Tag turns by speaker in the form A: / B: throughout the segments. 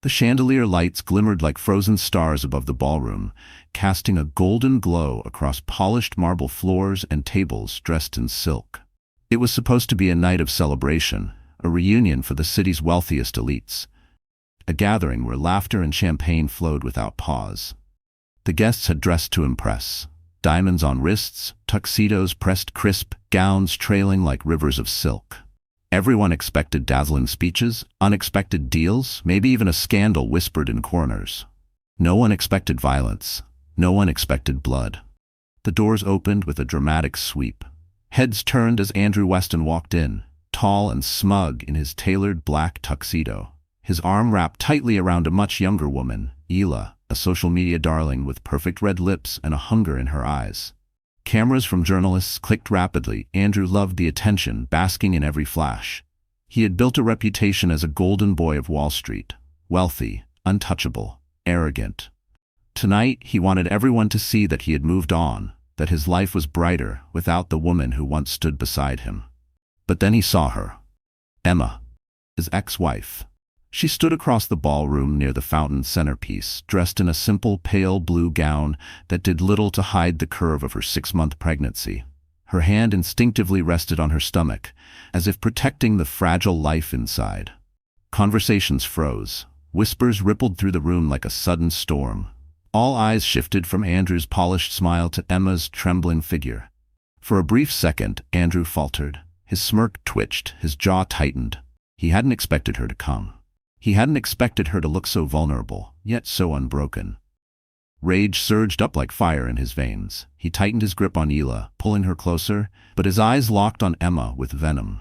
A: The chandelier lights glimmered like frozen stars above the ballroom, casting a golden glow across polished marble floors and tables dressed in silk. It was supposed to be a night of celebration, a reunion for the city's wealthiest elites, a gathering where laughter and champagne flowed without pause. The guests had dressed to impress. Diamonds on wrists, tuxedos pressed crisp, gowns trailing like rivers of silk. Everyone expected dazzling speeches, unexpected deals, maybe even a scandal whispered in corners. No one expected violence. No one expected blood. The doors opened with a dramatic sweep. Heads turned as Andrew Weston walked in, tall and smug in his tailored black tuxedo. His arm wrapped tightly around a much younger woman, Hila, a social media darling with perfect red lips and a hunger in her eyes. Cameras from journalists clicked rapidly. Andrew loved the attention, basking in every flash. He had built a reputation as a golden boy of Wall Street, wealthy, untouchable, arrogant. Tonight, he wanted everyone to see that he had moved on, that his life was brighter without the woman who once stood beside him. But then he saw her. Emma, his ex-wife. She stood across the ballroom near the fountain centerpiece, dressed in a simple pale blue gown that did little to hide the curve of her 6-month pregnancy. Her hand instinctively rested on her stomach, as if protecting the fragile life inside. Conversations froze. Whispers rippled through the room like a sudden storm. All eyes shifted from Andrew's polished smile to Emma's trembling figure. For a brief second, Andrew faltered. His smirk twitched, his jaw tightened. He hadn't expected her to come. He hadn't expected her to look so vulnerable, yet so unbroken. Rage surged up like fire in his veins. He tightened his grip on Hila, pulling her closer, but his eyes locked on Emma with venom.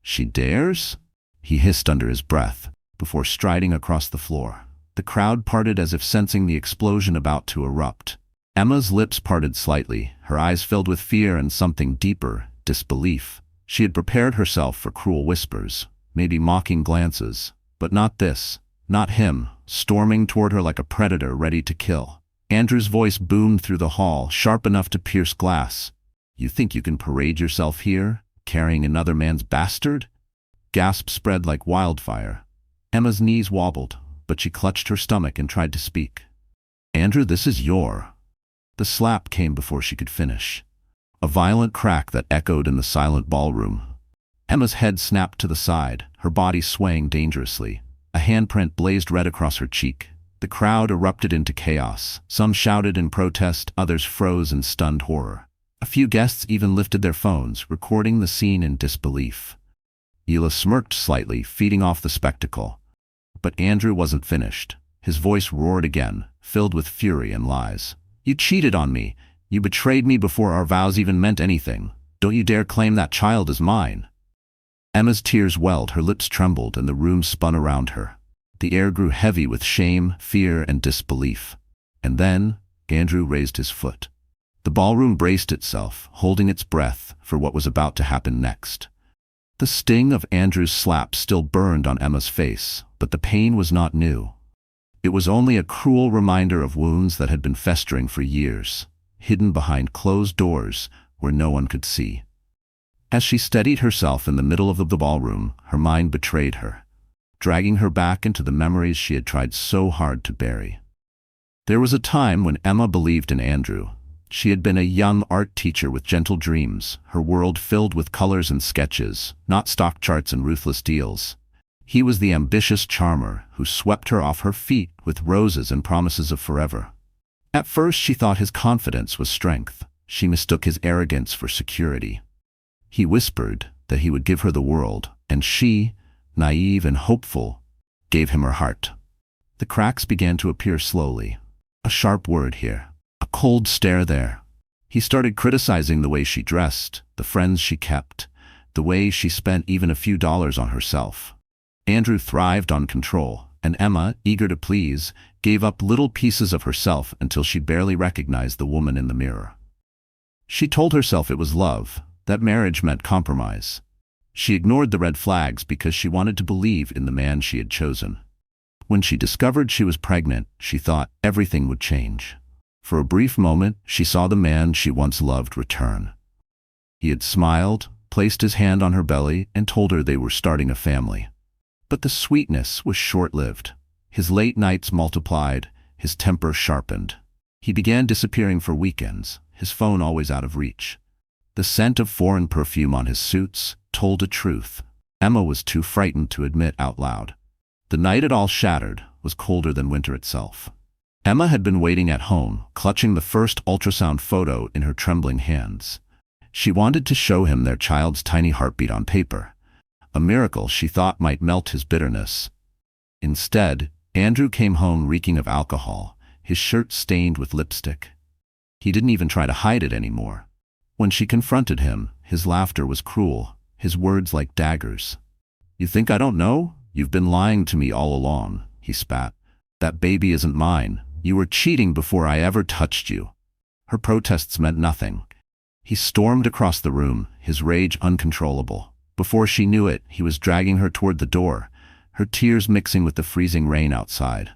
A: "She dares?" he hissed under his breath, before striding across the floor. The crowd parted as if sensing the explosion about to erupt. Emma's lips parted slightly, her eyes filled with fear and something deeper, disbelief. She had prepared herself for cruel whispers, maybe mocking glances. But not this, not him, storming toward her like a predator ready to kill. Andrew's voice boomed through the hall, sharp enough to pierce glass. "You think you can parade yourself here, carrying another man's bastard?" Gasps spread like wildfire. Emma's knees wobbled, but she clutched her stomach and tried to speak. "Andrew, this is your..." The slap came before she could finish. A violent crack that echoed in the silent ballroom. Emma's head snapped to the side, her body swaying dangerously. A handprint blazed red across her cheek. The crowd erupted into chaos. Some shouted in protest, others froze in stunned horror. A few guests even lifted their phones, recording the scene in disbelief. Hila smirked slightly, feeding off the spectacle. But Andrew wasn't finished. His voice roared again, filled with fury and lies. "You cheated on me. You betrayed me before our vows even meant anything. Don't you dare claim that child as mine." Emma's tears welled, her lips trembled, and the room spun around her. The air grew heavy with shame, fear, and disbelief. And then, Andrew raised his foot. The ballroom braced itself, holding its breath for what was about to happen next. The sting of Andrew's slap still burned on Emma's face, but the pain was not new. It was only a cruel reminder of wounds that had been festering for years, hidden behind closed doors where no one could see. As she steadied herself in the middle of the ballroom, her mind betrayed her, dragging her back into the memories she had tried so hard to bury. There was a time when Emma believed in Andrew. She had been a young art teacher with gentle dreams, her world filled with colors and sketches, not stock charts and ruthless deals. He was the ambitious charmer who swept her off her feet with roses and promises of forever. At first she thought his confidence was strength. She mistook his arrogance for security. He whispered that he would give her the world, and she, naive and hopeful, gave him her heart. The cracks began to appear slowly. A sharp word here, a cold stare there. He started criticizing the way she dressed, the friends she kept, the way she spent even a few dollars on herself. Andrew thrived on control, and Emma, eager to please, gave up little pieces of herself until she barely recognized the woman in the mirror. She told herself it was love, that marriage meant compromise. She ignored the red flags because she wanted to believe in the man she had chosen. When she discovered she was pregnant, she thought everything would change. For a brief moment, she saw the man she once loved return. He had smiled, placed his hand on her belly, and told her they were starting a family. But the sweetness was short-lived. His late nights multiplied, his temper sharpened. He began disappearing for weekends, his phone always out of reach. The scent of foreign perfume on his suits told a truth Emma was too frightened to admit out loud. The night it all shattered was colder than winter itself. Emma had been waiting at home, clutching the first ultrasound photo in her trembling hands. She wanted to show him their child's tiny heartbeat on paper, a miracle she thought might melt his bitterness. Instead, Andrew came home reeking of alcohol, his shirt stained with lipstick. He didn't even try to hide it anymore. When she confronted him, his laughter was cruel, his words like daggers. "You think I don't know? You've been lying to me all along," he spat. "That baby isn't mine. You were cheating before I ever touched you." Her protests meant nothing. He stormed across the room, his rage uncontrollable. Before she knew it, he was dragging her toward the door, her tears mixing with the freezing rain outside.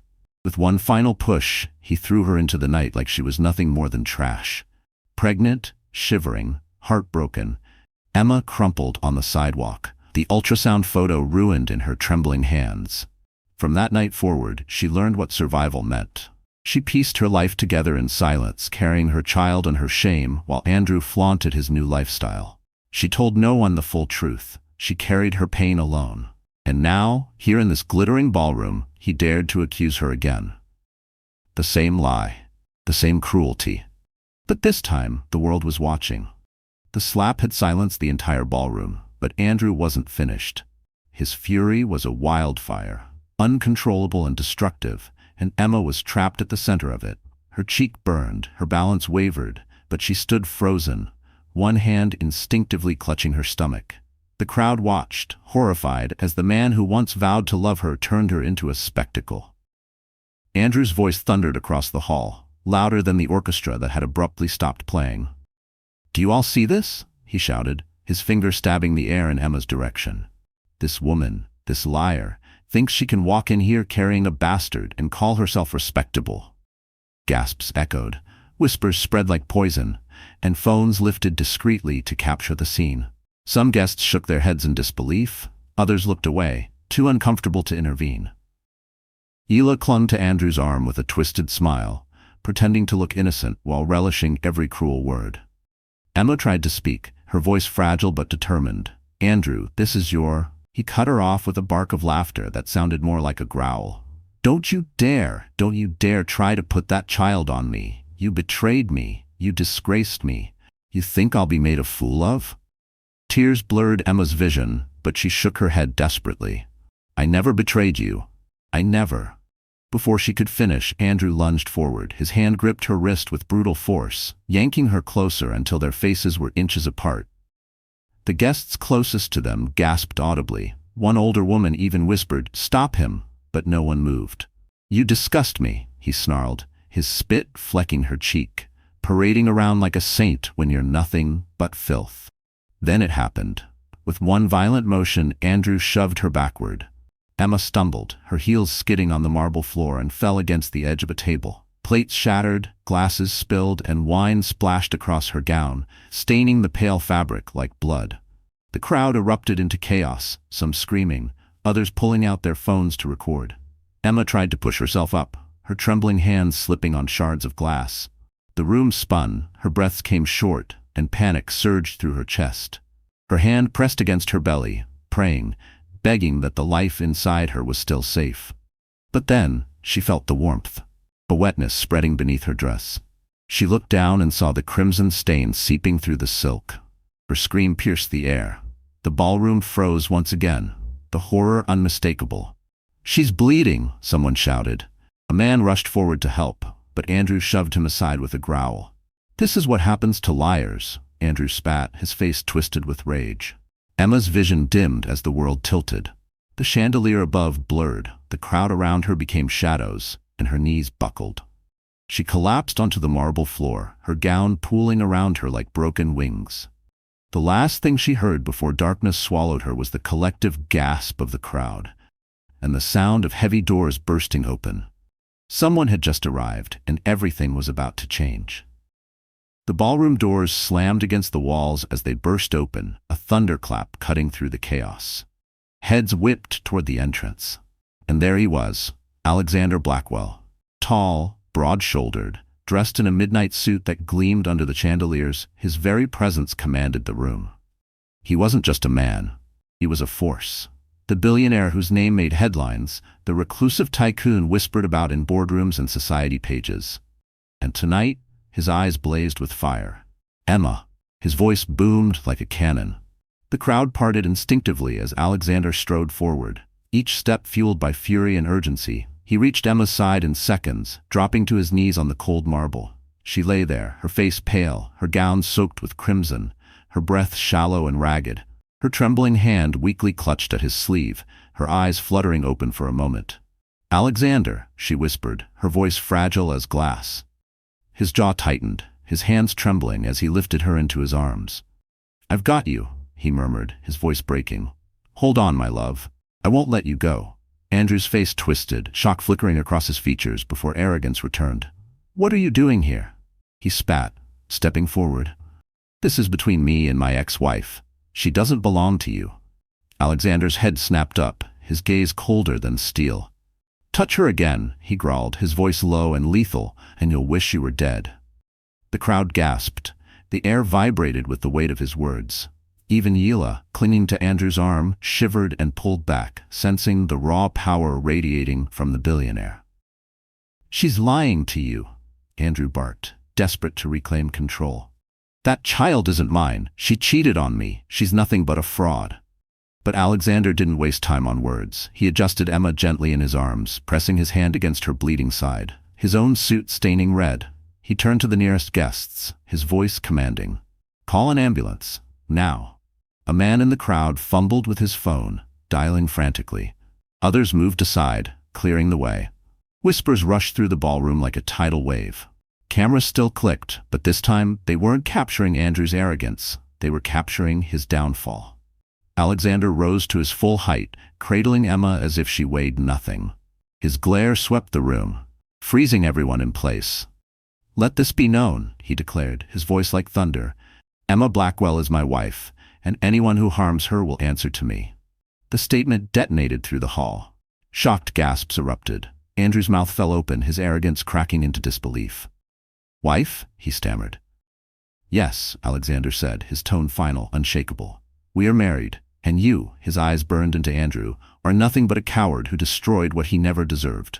A: With one final push, he threw her into the night like she was nothing more than trash. Pregnant, shivering, heartbroken, Emma crumpled on the sidewalk, the ultrasound photo ruined in her trembling hands. From that night forward, she learned what survival meant. She pieced her life together in silence, carrying her child and her shame while Andrew flaunted his new lifestyle. She told no one the full truth. She carried her pain alone. And now, here in this glittering ballroom, he dared to accuse her again. The same lie, the same cruelty. But this time, the world was watching. The slap had silenced the entire ballroom, but Andrew wasn't finished. His fury was a wildfire, uncontrollable and destructive, and Emma was trapped at the center of it. Her cheek burned, her balance wavered, but she stood frozen, one hand instinctively clutching her stomach. The crowd watched, horrified, as the man who once vowed to love her turned her into a spectacle. Andrew's voice thundered across the hall, louder than the orchestra that had abruptly stopped playing. "Do you all see this?" he shouted, his finger stabbing the air in Emma's direction. "This woman, this liar, thinks she can walk in here carrying a bastard and call herself respectable." Gasps echoed, whispers spread like poison, and phones lifted discreetly to capture the scene. Some guests shook their heads in disbelief, others looked away, too uncomfortable to intervene. Ela clung to Andrew's arm with a twisted smile, pretending to look innocent while relishing every cruel word. Emma tried to speak, her voice fragile but determined. "Andrew, this is your—" He cut her off with a bark of laughter that sounded more like a growl. Don't you dare try to put that child on me. You betrayed me, you disgraced me. You think I'll be made a fool of?" Tears blurred Emma's vision, but she shook her head desperately. "I never betrayed you. I never." Before she could finish, Andrew lunged forward. His hand gripped her wrist with brutal force, yanking her closer until their faces were inches apart. The guests closest to them gasped audibly. One older woman even whispered, "Stop him," but no one moved. "You disgust me," he snarled, his spit flecking her cheek, parading around like a saint when you're nothing but filth. Then it happened. With one violent motion, Andrew shoved her backward. Emma stumbled, her heels skidding on the marble floor, and fell against the edge of a table. Plates shattered, glasses spilled, and wine splashed across her gown, staining the pale fabric like blood. The crowd erupted into chaos, some screaming, others pulling out their phones to record. Emma tried to push herself up, her trembling hands slipping on shards of glass. The room spun, her breaths came short, and panic surged through her chest. Her hand pressed against her belly, praying, begging that the life inside her was still safe. But then, she felt the warmth, a wetness spreading beneath her dress. She looked down and saw the crimson stain seeping through the silk. Her scream pierced the air. The ballroom froze once again, the horror unmistakable. "She's bleeding," someone shouted. A man rushed forward to help, but Andrew shoved him aside with a growl. "This is what happens to liars," Andrew spat, his face twisted with rage. Emma's vision dimmed as the world tilted. The chandelier above blurred, the crowd around her became shadows, and her knees buckled. She collapsed onto the marble floor, her gown pooling around her like broken wings. The last thing she heard before darkness swallowed her was the collective gasp of the crowd, and the sound of heavy doors bursting open. Someone had just arrived, and everything was about to change. The ballroom doors slammed against the walls as they burst open, a thunderclap cutting through the chaos. Heads whipped toward the entrance. And there he was, Alexander Blackwell. Tall, broad-shouldered, dressed in a midnight suit that gleamed under the chandeliers, his very presence commanded the room. He wasn't just a man. He was a force. The billionaire whose name made headlines, the reclusive tycoon whispered about in boardrooms and society pages. And tonight, his eyes blazed with fire. Emma. His voice boomed like a cannon. The crowd parted instinctively as Alexander strode forward, each step fueled by fury and urgency. He reached Emma's side in seconds, dropping to his knees on the cold marble. She lay there, her face pale, her gown soaked with crimson, her breath shallow and ragged. Her trembling hand weakly clutched at his sleeve, her eyes fluttering open for a moment. "Alexander," she whispered, her voice fragile as glass. His jaw tightened, his hands trembling as he lifted her into his arms. "I've got you," he murmured, his voice breaking. "Hold on, my love. I won't let you go." Andrew's face twisted, shock flickering across his features before arrogance returned. "What are you doing here?" He spat, stepping forward. "This is between me and my ex-wife. She doesn't belong to you." Alexander's head snapped up, his gaze colder than steel. "Touch her again," he growled, his voice low and lethal, "and you'll wish you were dead." The crowd gasped. The air vibrated with the weight of his words. Even Yila, clinging to Andrew's arm, shivered and pulled back, sensing the raw power radiating from the billionaire. "She's lying to you," Andrew barked, desperate to reclaim control. "That child isn't mine. She cheated on me. She's nothing but a fraud." But Alexander didn't waste time on words. He adjusted Emma gently in his arms, pressing his hand against her bleeding side, his own suit staining red. He turned to the nearest guests, his voice commanding. "Call an ambulance. Now." A man in the crowd fumbled with his phone, dialing frantically. Others moved aside, clearing the way. Whispers rushed through the ballroom like a tidal wave. Cameras still clicked, but this time they weren't capturing Andrew's arrogance. They were capturing his downfall. Alexander rose to his full height, cradling Emma as if she weighed nothing. His glare swept the room, freezing everyone in place. "Let this be known," he declared, his voice like thunder. "Emma Blackwell is my wife, and anyone who harms her will answer to me." The statement detonated through the hall. Shocked gasps erupted. Andrew's mouth fell open, his arrogance cracking into disbelief. "Wife?" he stammered. "Yes," Alexander said, his tone final, unshakable. "We are married, and you," his eyes burned into Andrew, "are nothing but a coward who destroyed what he never deserved."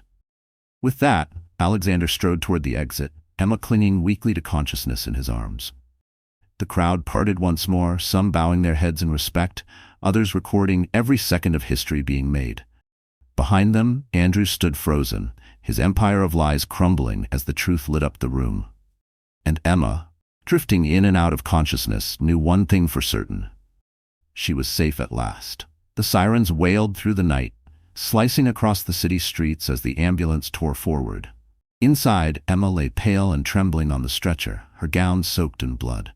A: With that, Alexander strode toward the exit, Emma clinging weakly to consciousness in his arms. The crowd parted once more, some bowing their heads in respect, others recording every second of history being made. Behind them, Andrew stood frozen, his empire of lies crumbling as the truth lit up the room. And Emma, drifting in and out of consciousness, knew one thing for certain. She was safe at last. The sirens wailed through the night, slicing across the city streets as the ambulance tore forward. Inside, Emma lay pale and trembling on the stretcher, her gown soaked in blood.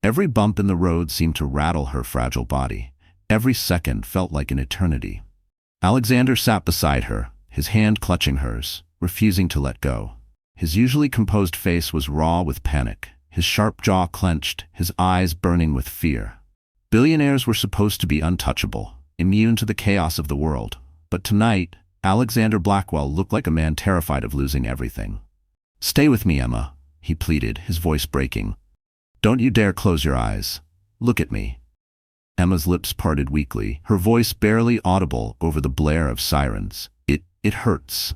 A: Every bump in the road seemed to rattle her fragile body. Every second felt like an eternity. Alexander sat beside her, his hand clutching hers, refusing to let go. His usually composed face was raw with panic, his sharp jaw clenched, his eyes burning with fear. Billionaires were supposed to be untouchable, immune to the chaos of the world. But tonight, Alexander Blackwell looked like a man terrified of losing everything. "Stay with me, Emma," he pleaded, his voice breaking. "Don't you dare close your eyes. Look at me." Emma's lips parted weakly, her voice barely audible over the blare of sirens. It hurts."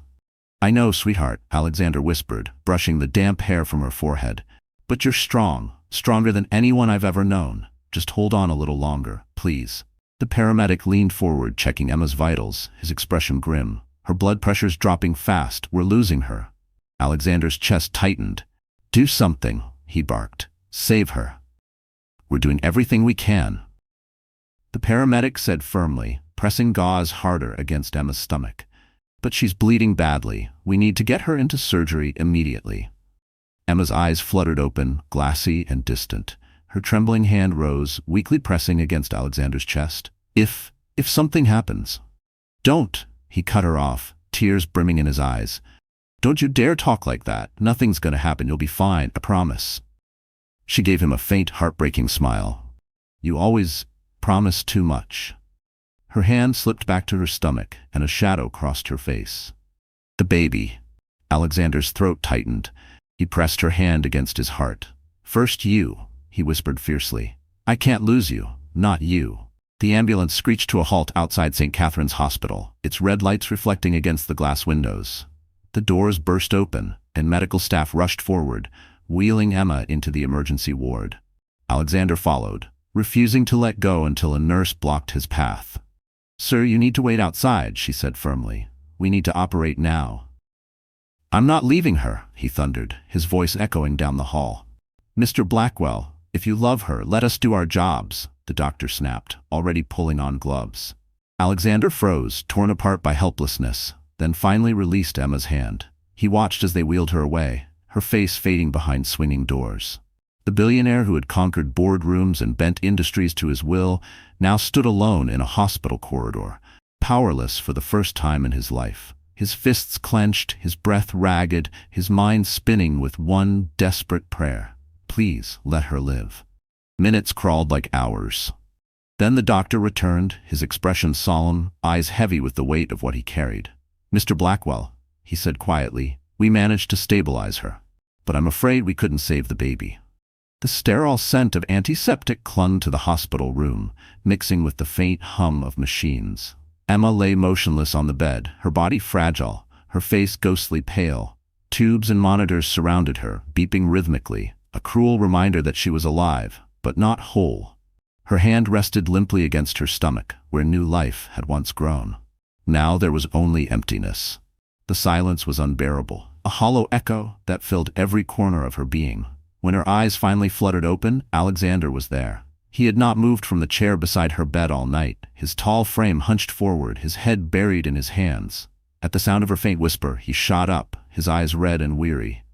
A: "I know, sweetheart," Alexander whispered, brushing the damp hair from her forehead. "But you're strong, stronger than anyone I've ever known. Just hold on a little longer, please." The paramedic leaned forward, checking Emma's vitals, his expression grim. Her blood pressures dropping fast. "We're losing her." Alexander's chest tightened. "Do something," he barked. "Save her." "We're doing everything we can." The paramedic said firmly, pressing gauze harder against Emma's stomach. "But she's bleeding badly. We need to get her into surgery immediately." Emma's eyes fluttered open, glassy and distant. Her trembling hand rose, weakly pressing against Alexander's chest. If something happens." "Don't," he cut her off, tears brimming in his eyes. "Don't you dare talk like that. Nothing's gonna happen. You'll be fine, I promise." She gave him a faint, heartbreaking smile. "You always promise too much." Her hand slipped back to her stomach, and a shadow crossed her face. The baby. Alexander's throat tightened. He pressed her hand against his heart. First you, he whispered fiercely. I can't lose you, not you. The ambulance screeched to a halt outside St. Catherine's Hospital, its red lights reflecting against the glass windows. The doors burst open, and medical staff rushed forward, wheeling Emma into the emergency ward. Alexander followed, refusing to let go until a nurse blocked his path. Sir, you need to wait outside, she said firmly. We need to operate now. I'm not leaving her, he thundered, his voice echoing down the hall. Mr. Blackwell, if you love her, let us do our jobs, the doctor snapped, already pulling on gloves. Alexander froze, torn apart by helplessness, then finally released Emma's hand. He watched as they wheeled her away, her face fading behind swinging doors. The billionaire who had conquered boardrooms and bent industries to his will now stood alone in a hospital corridor, powerless for the first time in his life. His fists clenched, his breath ragged, his mind spinning with one desperate prayer. Please let her live. Minutes crawled like hours. Then the doctor returned, his expression solemn, eyes heavy with the weight of what he carried. Mr. Blackwell, he said quietly, we managed to stabilize her, but I'm afraid we couldn't save the baby. The sterile scent of antiseptic clung to the hospital room, mixing with the faint hum of machines. Emma lay motionless on the bed, her body fragile, her face ghostly pale. Tubes and monitors surrounded her, beeping rhythmically, a cruel reminder that she was alive, but not whole. Her hand rested limply against her stomach, where new life had once grown. Now there was only emptiness. The silence was unbearable, a hollow echo that filled every corner of her being. When her eyes finally fluttered open, Alexander was there. He had not moved from the chair beside her bed all night, his tall frame hunched forward, his head buried in his hands. At the sound of her faint whisper, he shot up, his eyes red and weary.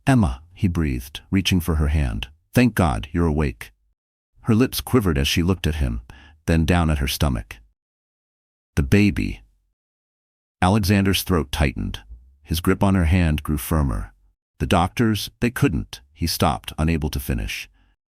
A: Emma, he breathed, reaching for her hand. Thank God, you're awake. Her lips quivered as she looked at him, then down at her stomach. The baby. Alexander's throat tightened. His grip on her hand grew firmer. The doctors, they couldn't. He stopped, unable to finish.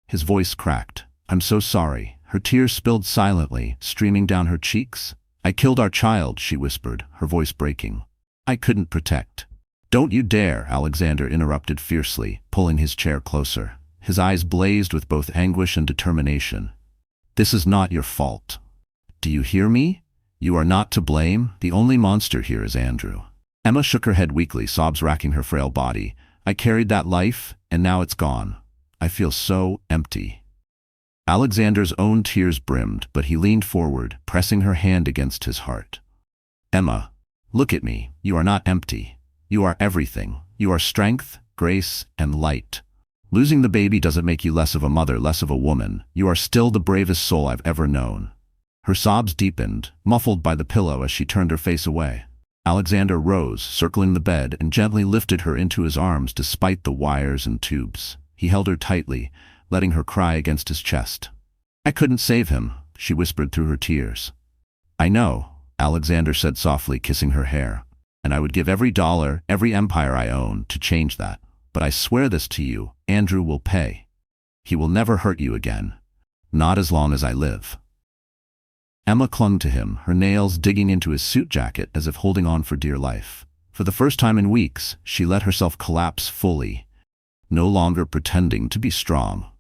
A: His voice cracked. I'm so sorry. Her tears spilled silently, streaming down her cheeks. I killed our child, she whispered, her voice breaking. I couldn't protect. Don't you dare, Alexander interrupted fiercely, pulling his chair closer. His eyes blazed with both anguish and determination. This is not your fault. Do you hear me? You are not to blame. The only monster here is Andrew. Emma shook her head weakly, sobs racking her frail body. I carried that life, and now it's gone. I feel so empty. Alexander's own tears brimmed, but he leaned forward, pressing her hand against his heart. Emma, look at me. You are not empty. You are everything. You are strength, grace, and light. Losing the baby doesn't make you less of a mother, less of a woman. You are still the bravest soul I've ever known. Her sobs deepened, muffled by the pillow as she turned her face away. Alexander rose, circling the bed, and gently lifted her into his arms despite the wires and tubes. He held her tightly, letting her cry against his chest. I couldn't save him, she whispered through her tears. I know, Alexander said softly, kissing her hair. And I would give every dollar, every empire I own, to change that. But I swear this to you, Andrew will pay. He will never hurt you again. Not as long as I live. Emma clung to him, her nails digging into his suit jacket as if holding on for dear life. For the first time in weeks, she let herself collapse fully, no longer pretending to be strong.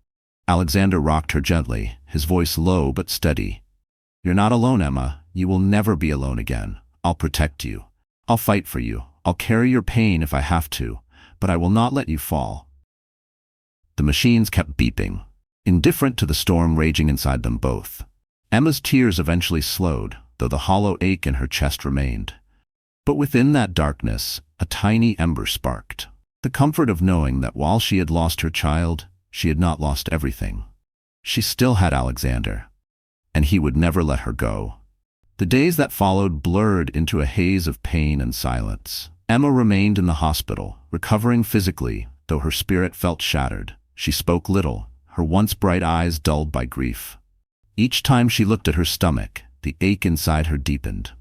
A: Alexander rocked her gently, his voice low but steady. You're not alone, Emma. You will never be alone again. I'll protect you. I'll fight for you. I'll carry your pain if I have to, but I will not let you fall. The machines kept beeping, indifferent to the storm raging inside them both. Emma's tears eventually slowed, though the hollow ache in her chest remained. But within that darkness, a tiny ember sparked. The comfort of knowing that while she had lost her child, she had not lost everything. She still had Alexander, and he would never let her go. The days that followed blurred into a haze of pain and silence. Emma remained in the hospital, recovering physically, though her spirit felt shattered. She spoke little, her once bright eyes dulled by grief. Each time she looked at her stomach, the ache inside her deepened.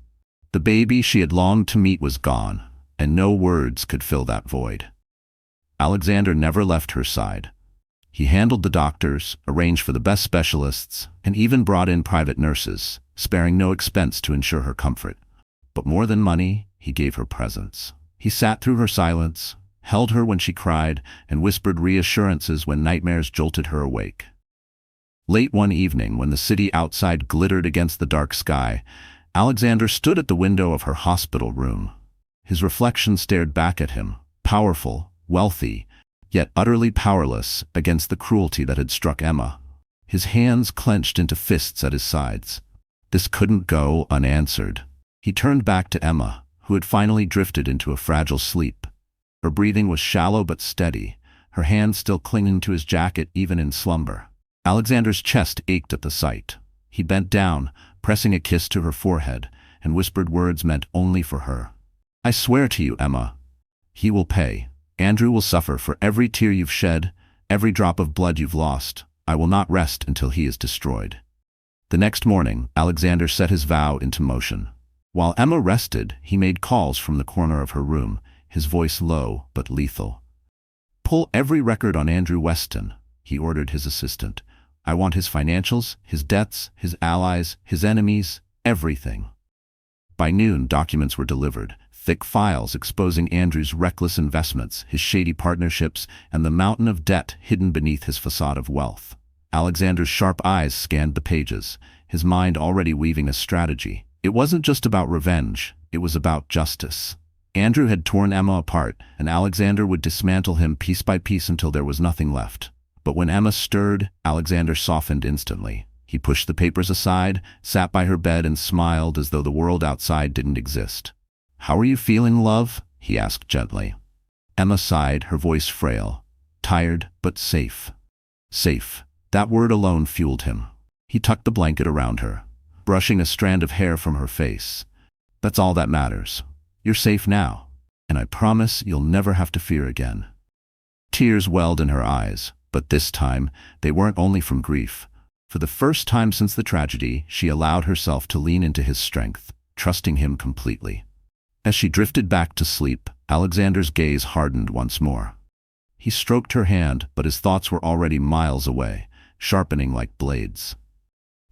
A: The baby she had longed to meet was gone, and no words could fill that void. Alexander never left her side. He handled the doctors, arranged for the best specialists, and even brought in private nurses, sparing no expense to ensure her comfort. But more than money, he gave her presence. He sat through her silence, held her when she cried, and whispered reassurances when nightmares jolted her awake. Late one evening, when the city outside glittered against the dark sky, Alexander stood at the window of her hospital room. His reflection stared back at him, powerful, wealthy, yet utterly powerless against the cruelty that had struck Emma. His hands clenched into fists at his sides. This couldn't go unanswered. He turned back to Emma, who had finally drifted into a fragile sleep. Her breathing was shallow but steady, her hands still clinging to his jacket even in slumber. Alexander's chest ached at the sight. He bent down, pressing a kiss to her forehead, and whispered words meant only for her. "I swear to you, Emma, he will pay. Andrew will suffer for every tear you've shed, every drop of blood you've lost. I will not rest until he is destroyed." The next morning, Alexander set his vow into motion. While Emma rested, he made calls from the corner of her room, his voice low but lethal. "Pull every record on Andrew Weston," he ordered his assistant. "I want his financials, his debts, his allies, his enemies, everything." By noon, documents were delivered, thick files exposing Andrew's reckless investments, his shady partnerships, and the mountain of debt hidden beneath his facade of wealth. Alexander's sharp eyes scanned the pages, his mind already weaving a strategy. It wasn't just about revenge, it was about justice. Andrew had torn Emma apart, and Alexander would dismantle him piece by piece until there was nothing left. But when Emma stirred, Alexander softened instantly. He pushed the papers aside, sat by her bed, and smiled as though the world outside didn't exist. "How are you feeling, love?" he asked gently. Emma sighed, her voice frail. "Tired, but safe." Safe. That word alone fueled him. He tucked the blanket around her, brushing a strand of hair from her face. "That's all that matters. You're safe now, and I promise you'll never have to fear again." Tears welled in her eyes, but this time they weren't only from grief. For the first time since the tragedy, she allowed herself to lean into his strength, trusting him completely. As she drifted back to sleep, Alexander's gaze hardened once more. He stroked her hand, but his thoughts were already miles away, sharpening like blades.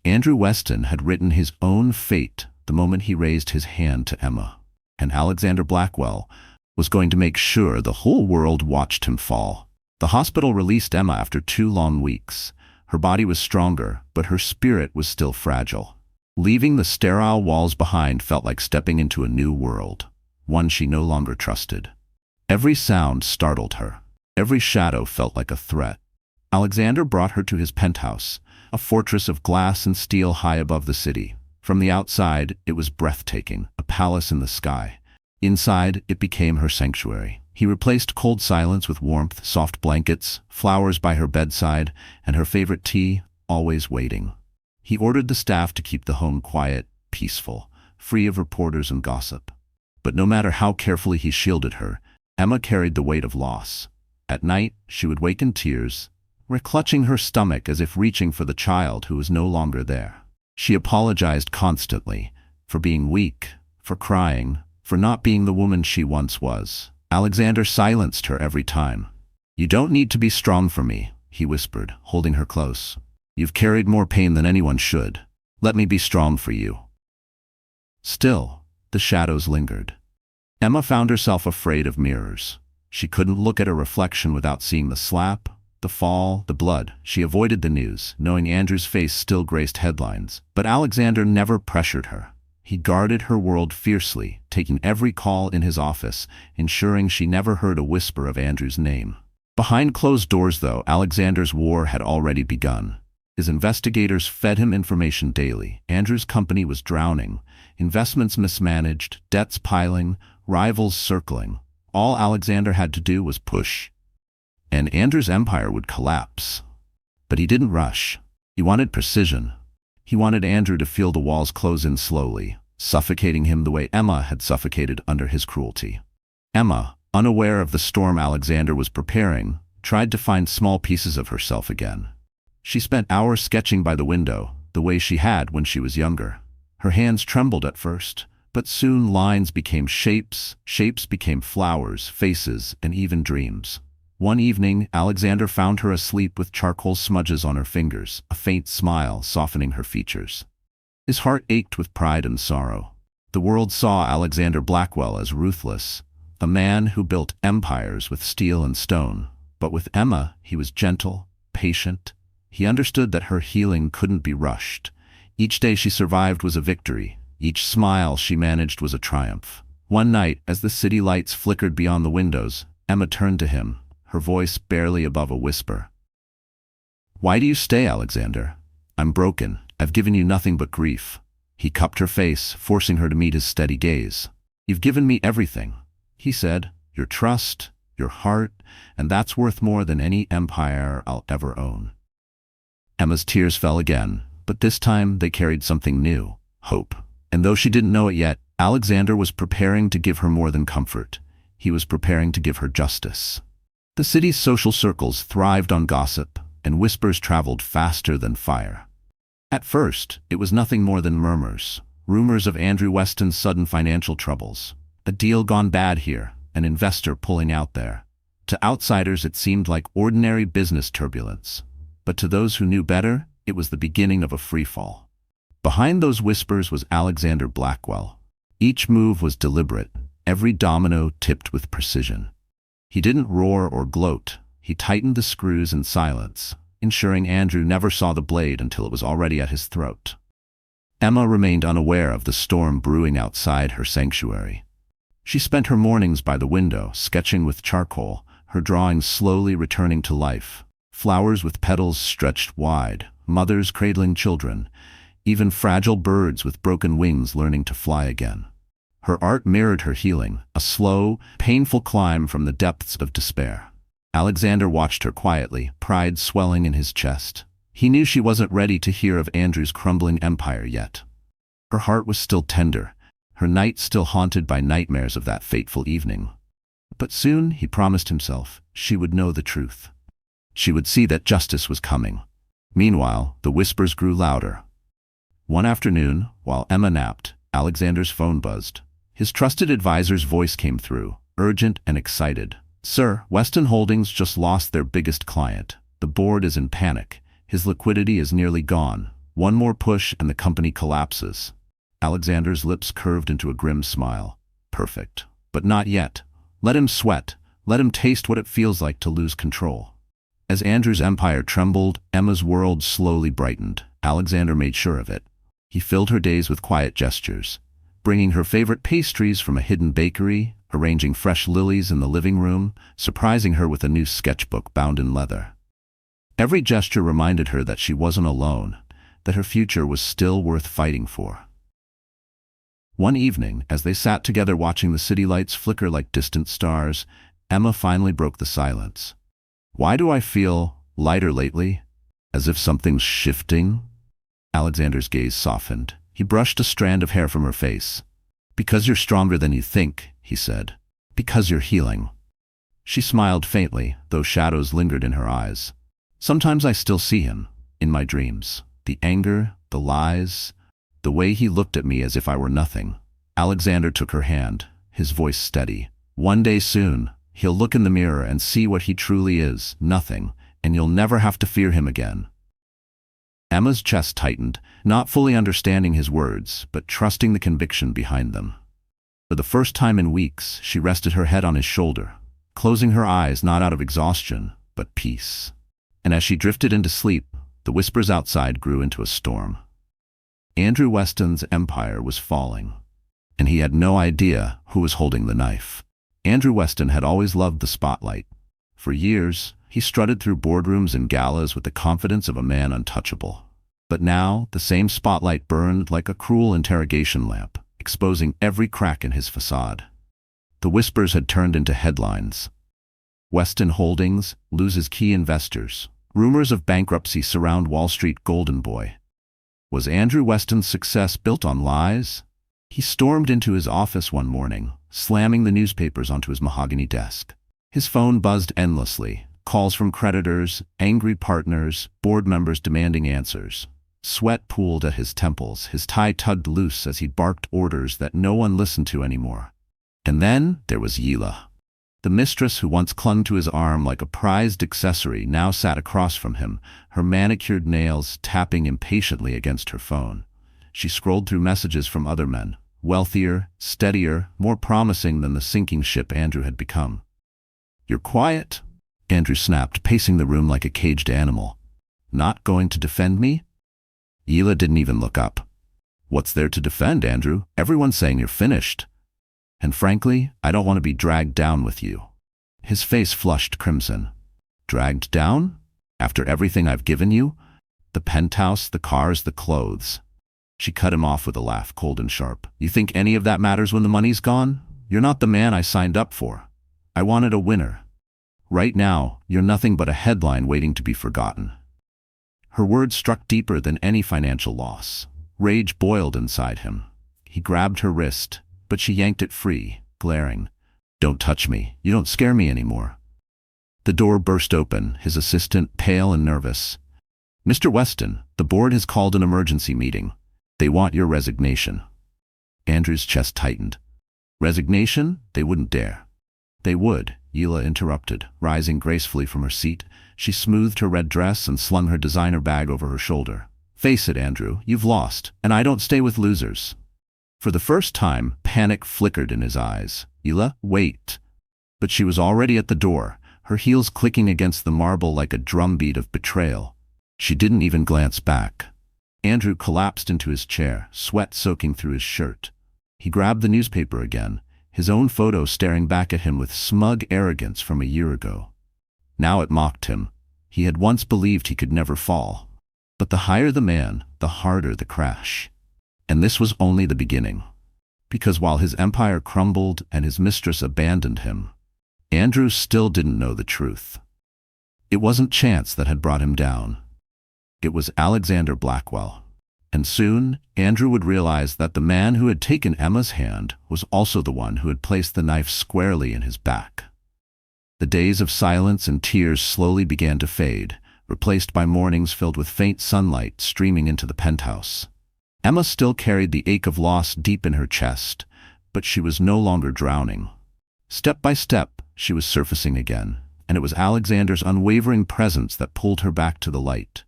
A: Andrew Weston had written his own fate the moment he raised his hand to Emma, and Alexander Blackwell was going to make sure the whole world watched him fall. The hospital released Emma after 2 long weeks. Her body was stronger, but her spirit was still fragile. Leaving the sterile walls behind felt like stepping into a new world, one she no longer trusted. Every sound startled her. Every shadow felt like a threat. Alexander brought her to his penthouse, a fortress of glass and steel high above the city. From the outside, it was breathtaking, a palace in the sky. Inside, it became her sanctuary. He replaced cold silence with warmth, soft blankets, flowers by her bedside, and her favorite tea, always waiting. He ordered the staff to keep the home quiet, peaceful, free of reporters and gossip. But no matter how carefully he shielded her, Emma carried the weight of loss. At night, she would wake in tears, clutching her stomach as if reaching for the child who was no longer there. She apologized constantly, for being weak, for crying, for not being the woman she once was. Alexander silenced her every time. "You don't need to be strong for me," he whispered, holding her close. "You've carried more pain than anyone should. Let me be strong for you." Still, the shadows lingered. Emma found herself afraid of mirrors. She couldn't look at her reflection without seeing the slap, the fall, the blood. She avoided the news, knowing Andrew's face still graced headlines. But Alexander never pressured her. He guarded her world fiercely, taking every call in his office, ensuring she never heard a whisper of Andrew's name. Behind closed doors, though, Alexander's war had already begun. His investigators fed him information daily. Andrew's company was drowning, investments mismanaged, debts piling, rivals circling. All Alexander had to do was push, and Andrew's empire would collapse. But he didn't rush. He wanted precision. He wanted Andrew to feel the walls close in slowly, suffocating him the way Emma had suffocated under his cruelty. Emma, unaware of the storm Alexander was preparing, tried to find small pieces of herself again. She spent hours sketching by the window, the way she had when she was younger. Her hands trembled at first, but soon lines became shapes, shapes became flowers, faces, and even dreams. One evening, Alexander found her asleep with charcoal smudges on her fingers, a faint smile softening her features. His heart ached with pride and sorrow. The world saw Alexander Blackwell as ruthless, a man who built empires with steel and stone. But with Emma, he was gentle, patient. He understood that her healing couldn't be rushed. Each day she survived was a victory. Each smile she managed was a triumph. One night, as the city lights flickered beyond the windows, Emma turned to him, her voice barely above a whisper. "Why do you stay, Alexander? I'm broken. I've given you nothing but grief." He cupped her face, forcing her to meet his steady gaze. "You've given me everything," he said. "Your trust, your heart, and that's worth more than any empire I'll ever own." Emma's tears fell again, but this time they carried something new, hope. And though she didn't know it yet, Alexander was preparing to give her more than comfort. He was preparing to give her justice. The city's social circles thrived on gossip, and whispers traveled faster than fire. At first, it was nothing more than murmurs, rumors of Andrew Weston's sudden financial troubles, a deal gone bad here, an investor pulling out there. To outsiders it seemed like ordinary business turbulence, but to those who knew better, it was the beginning of a freefall. Behind those whispers was Alexander Blackwell. Each move was deliberate, every domino tipped with precision. He didn't roar or gloat, he tightened the screws in silence, ensuring Andrew never saw the blade until it was already at his throat. Emma remained unaware of the storm brewing outside her sanctuary. She spent her mornings by the window, sketching with charcoal, her drawings slowly returning to life. Flowers with petals stretched wide, mothers cradling children, even fragile birds with broken wings learning to fly again. Her art mirrored her healing, a slow, painful climb from the depths of despair. Alexander watched her quietly, pride swelling in his chest. He knew she wasn't ready to hear of Andrew's crumbling empire yet. Her heart was still tender, her nights still haunted by nightmares of that fateful evening. But soon, he promised himself, she would know the truth. She would see that justice was coming. Meanwhile, the whispers grew louder. One afternoon, while Emma napped, Alexander's phone buzzed. His trusted advisor's voice came through, urgent and excited. "Sir, Weston Holdings just lost their biggest client. The board is in panic. His liquidity is nearly gone. One more push and the company collapses." Alexander's lips curved into a grim smile. Perfect. But not yet. Let him sweat. Let him taste what it feels like to lose control. As Andrew's empire trembled, Emma's world slowly brightened. Alexander made sure of it. He filled her days with quiet gestures, bringing her favorite pastries from a hidden bakery, arranging fresh lilies in the living room, surprising her with a new sketchbook bound in leather. Every gesture reminded her that she wasn't alone, that her future was still worth fighting for. One evening, as they sat together watching the city lights flicker like distant stars, Emma finally broke the silence. "Why do I feel lighter lately? As if something's shifting?" Alexander's gaze softened. He brushed a strand of hair from her face. "Because you're stronger than you think," he said. "Because you're healing." She smiled faintly, though shadows lingered in her eyes. "Sometimes I still see him, in my dreams. The anger, the lies, the way he looked at me as if I were nothing." Alexander took her hand, his voice steady. "One day soon, he'll look in the mirror and see what he truly is, nothing, and you'll never have to fear him again." Emma's chest tightened, not fully understanding his words, but trusting the conviction behind them. For the first time in weeks, she rested her head on his shoulder, closing her eyes not out of exhaustion, but peace. And as she drifted into sleep, the whispers outside grew into a storm. Andrew Weston's empire was falling, and he had no idea who was holding the knife. Andrew Weston had always loved the spotlight. For years, he strutted through boardrooms and galas with the confidence of a man untouchable. But now, the same spotlight burned like a cruel interrogation lamp, exposing every crack in his facade. The whispers had turned into headlines. Weston Holdings loses key investors. Rumors of bankruptcy surround Wall Street golden boy. Was Andrew Weston's success built on lies? He stormed into his office one morning, slamming the newspapers onto his mahogany desk. His phone buzzed endlessly, calls from creditors, angry partners, board members demanding answers. Sweat pooled at his temples, his tie tugged loose as he barked orders that no one listened to anymore. And then there was Yila. The mistress who once clung to his arm like a prized accessory now sat across from him, her manicured nails tapping impatiently against her phone. She scrolled through messages from other men, wealthier, steadier, more promising than the sinking ship Andrew had become. "You're quiet," Andrew snapped, pacing the room like a caged animal. "Not going to defend me?" Hila didn't even look up. "What's there to defend, Andrew? Everyone's saying you're finished. And frankly, I don't want to be dragged down with you." His face flushed crimson. "Dragged down? After everything I've given you? The penthouse, the cars, the clothes." She cut him off with a laugh, cold and sharp. "You think any of that matters when the money's gone? You're not the man I signed up for. I wanted a winner. Right now, you're nothing but a headline waiting to be forgotten." Her words struck deeper than any financial loss. Rage boiled inside him. He grabbed her wrist, but she yanked it free, glaring. "Don't touch me. You don't scare me anymore." The door burst open, his assistant pale and nervous. "Mr. Weston, the board has called an emergency meeting. They want your resignation." Andrew's chest tightened. "Resignation? They wouldn't dare." "They would," Hila interrupted, rising gracefully from her seat. She smoothed her red dress and slung her designer bag over her shoulder. "Face it, Andrew, you've lost, and I don't stay with losers." For the first time, panic flickered in his eyes. "Hila, wait." But she was already at the door, her heels clicking against the marble like a drumbeat of betrayal. She didn't even glance back. Andrew collapsed into his chair, sweat soaking through his shirt. He grabbed the newspaper again, his own photo staring back at him with smug arrogance from a year ago. Now it mocked him. He had once believed he could never fall. But the higher the man, the harder the crash. And this was only the beginning. Because while his empire crumbled and his mistress abandoned him, Andrew still didn't know the truth. It wasn't chance that had brought him down. It was Alexander Blackwell. And soon, Andrew would realize that the man who had taken Emma's hand was also the one who had placed the knife squarely in his back. The days of silence and tears slowly began to fade, replaced by mornings filled with faint sunlight streaming into the penthouse. Emma still carried the ache of loss deep in her chest, but she was no longer drowning. Step by step, she was surfacing again, and it was Alexander's unwavering presence that pulled her back to the light.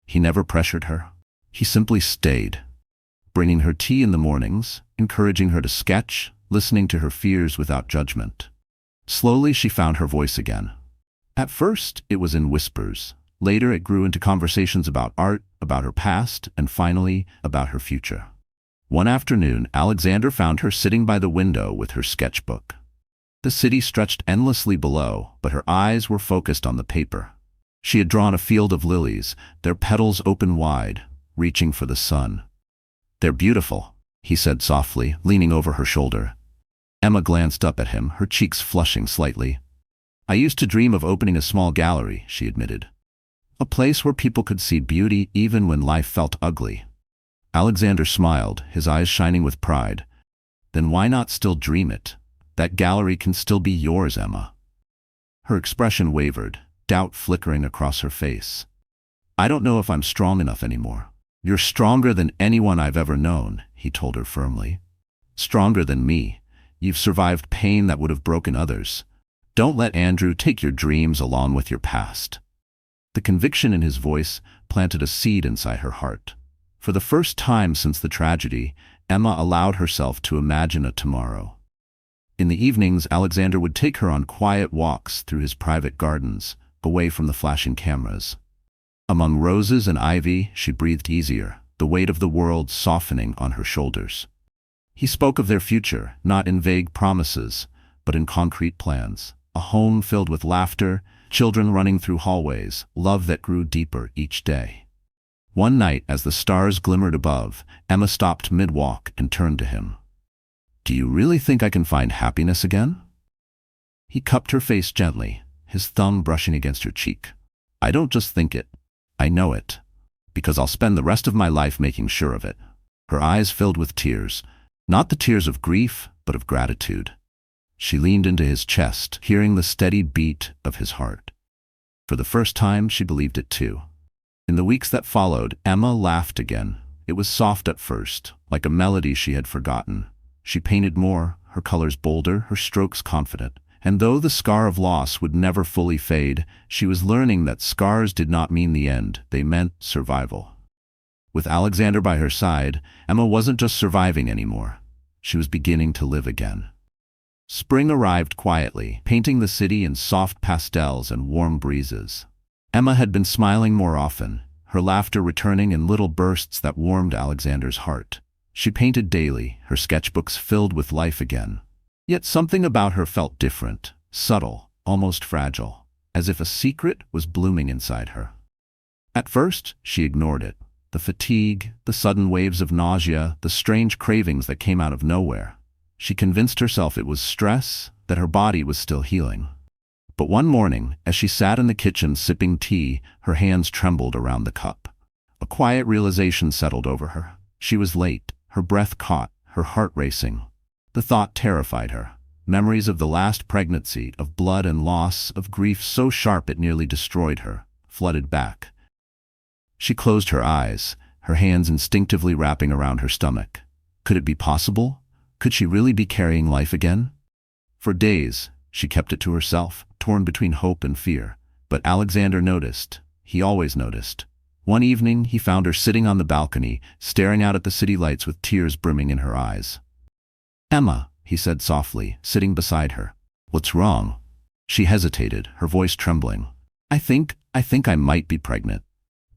A: He never pressured her. He simply stayed, bringing her tea in the mornings, encouraging her to sketch, listening to her fears without judgment. Slowly she found her voice again. At first, it was in whispers. Later, it grew into conversations about art, about her past, and finally, about her future. One afternoon, Alexander found her sitting by the window with her sketchbook. The city stretched endlessly below, but her eyes were focused on the paper. She had drawn a field of lilies, their petals open wide, reaching for the sun. "They're beautiful," he said softly, leaning over her shoulder. Emma glanced up at him, her cheeks flushing slightly. "I used to dream of opening a small gallery," she admitted. "A place where people could see beauty even when life felt ugly." Alexander smiled, his eyes shining with pride. "Then why not still dream it? That gallery can still be yours, Emma." Her expression wavered, doubt flickering across her face. "I don't know if I'm strong enough anymore." "You're stronger than anyone I've ever known," he told her firmly. "Stronger than me. You've survived pain that would have broken others. Don't let Andrew take your dreams along with your past." The conviction in his voice planted a seed inside her heart. For the first time since the tragedy, Emma allowed herself to imagine a tomorrow. In the evenings, Alexander would take her on quiet walks through his private gardens, away from the flashing cameras. Among roses and ivy, she breathed easier, the weight of the world softening on her shoulders. He spoke of their future, not in vague promises, but in concrete plans. A home filled with laughter, children running through hallways, love that grew deeper each day. One night, as the stars glimmered above, Emma stopped mid-walk and turned to him. "Do you really think I can find happiness again?" He cupped her face gently, his thumb brushing against her cheek. "I don't just think it, I know it, because I'll spend the rest of my life making sure of it." Her eyes filled with tears, not the tears of grief, but of gratitude. She leaned into his chest, hearing the steady beat of his heart. For the first time, she believed it too. In the weeks that followed, Emma laughed again. It was soft at first, like a melody she had forgotten. She painted more, her colors bolder, her strokes confident. And though the scar of loss would never fully fade, she was learning that scars did not mean the end, they meant survival. With Alexander by her side, Emma wasn't just surviving anymore. She was beginning to live again. Spring arrived quietly, painting the city in soft pastels and warm breezes. Emma had been smiling more often, her laughter returning in little bursts that warmed Alexander's heart. She painted daily, her sketchbooks filled with life again. Yet something about her felt different, subtle, almost fragile, as if a secret was blooming inside her. At first, she ignored it. The fatigue, the sudden waves of nausea, the strange cravings that came out of nowhere. She convinced herself it was stress, that her body was still healing. But one morning, as she sat in the kitchen sipping tea, her hands trembled around the cup. A quiet realization settled over her. She was late, her breath caught, her heart racing. The thought terrified her. Memories of the last pregnancy, of blood and loss, of grief so sharp it nearly destroyed her, flooded back. She closed her eyes, her hands instinctively wrapping around her stomach. Could it be possible? Could she really be carrying life again? For days, she kept it to herself, torn between hope and fear. But Alexander noticed. He always noticed. One evening, he found her sitting on the balcony, staring out at the city lights with tears brimming in her eyes. "Emma," he said softly, sitting beside her. "What's wrong?" She hesitated, her voice trembling. I think I might be pregnant."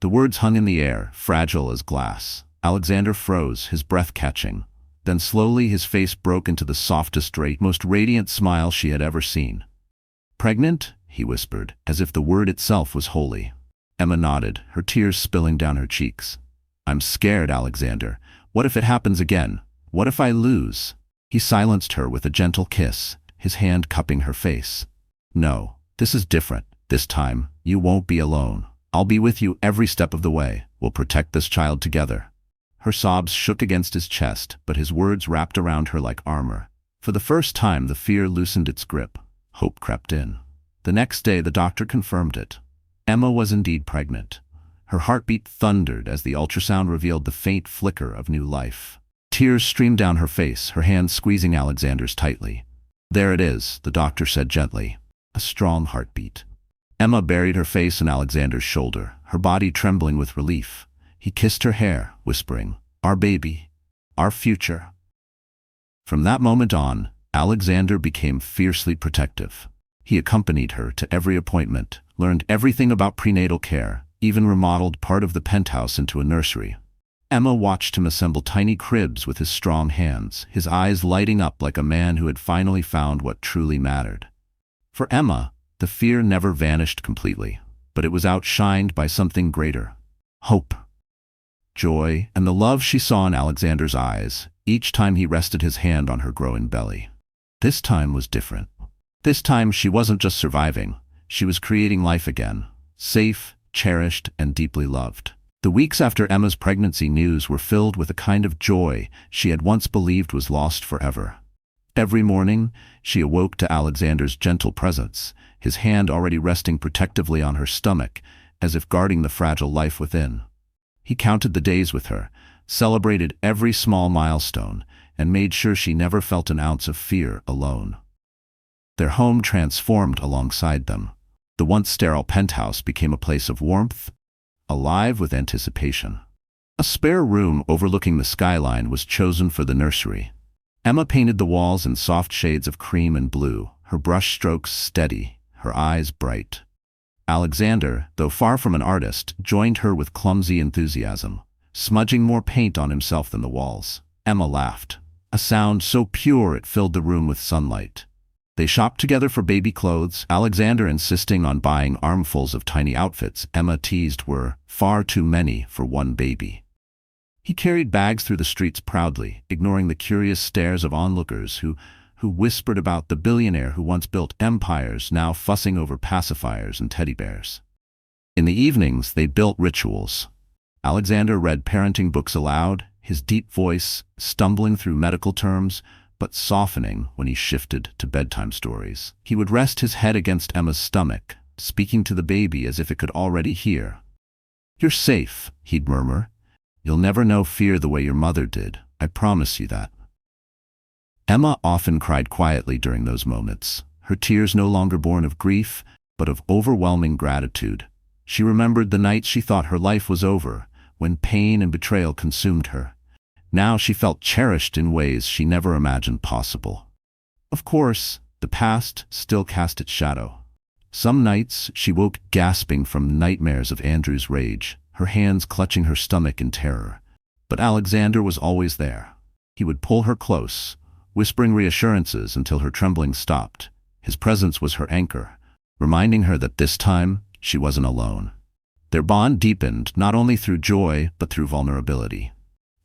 A: The words hung in the air, fragile as glass. Alexander froze, his breath catching. Then slowly his face broke into the softest, most radiant smile she had ever seen. "Pregnant?" he whispered, as if the word itself was holy. Emma nodded, her tears spilling down her cheeks. "I'm scared, Alexander. What if it happens again? What if I lose?" He silenced her with a gentle kiss, his hand cupping her face. "No, this is different. This time, you won't be alone. I'll be with you every step of the way. We'll protect this child together." Her sobs shook against his chest, but his words wrapped around her like armor. For the first time, the fear loosened its grip. Hope crept in. The next day, the doctor confirmed it. Emma was indeed pregnant. Her heartbeat thundered as the ultrasound revealed the faint flicker of new life. Tears streamed down her face, her hands squeezing Alexander's tightly. "There it is," the doctor said gently. A strong heartbeat. Emma buried her face in Alexander's shoulder, her body trembling with relief. He kissed her hair, whispering, "Our baby, our future." From that moment on, Alexander became fiercely protective. He accompanied her to every appointment, learned everything about prenatal care, even remodeled part of the penthouse into a nursery. Emma watched him assemble tiny cribs with his strong hands, his eyes lighting up like a man who had finally found what truly mattered. For Emma, the fear never vanished completely, but it was outshined by something greater: hope, joy, and the love she saw in Alexander's eyes each time he rested his hand on her growing belly. This time was different. This time she wasn't just surviving, she was creating life again, safe, cherished, and deeply loved. The weeks after Emma's pregnancy news were filled with a kind of joy she had once believed was lost forever. Every morning, she awoke to Alexander's gentle presence, his hand already resting protectively on her stomach, as if guarding the fragile life within. He counted the days with her, celebrated every small milestone, and made sure she never felt an ounce of fear alone. Their home transformed alongside them. The once sterile penthouse became a place of warmth, alive with anticipation. A spare room overlooking the skyline was chosen for the nursery. Emma painted the walls in soft shades of cream and blue, her brush strokes steady, her eyes bright. Alexander, though far from an artist, joined her with clumsy enthusiasm, smudging more paint on himself than the walls. Emma laughed, a sound so pure it filled the room with sunlight. They shopped together for baby clothes, Alexander insisting on buying armfuls of tiny outfits Emma teased were far too many for one baby. He carried bags through the streets proudly, ignoring the curious stares of onlookers who whispered about the billionaire who once built empires, now fussing over pacifiers and teddy bears. In the evenings, they built rituals. Alexander read parenting books aloud, his deep voice stumbling through medical terms, but softening when he shifted to bedtime stories. He would rest his head against Emma's stomach, speaking to the baby as if it could already hear. "You're safe," he'd murmur. "You'll never know fear the way your mother did. I promise you that." Emma often cried quietly during those moments, her tears no longer born of grief, but of overwhelming gratitude. She remembered the nights she thought her life was over, when pain and betrayal consumed her. Now she felt cherished in ways she never imagined possible. Of course, the past still cast its shadow. Some nights she woke gasping from nightmares of Andrew's rage, her hands clutching her stomach in terror. But Alexander was always there. He would pull her close, whispering reassurances until her trembling stopped. His presence was her anchor, reminding her that this time she wasn't alone. Their bond deepened not only through joy but through vulnerability.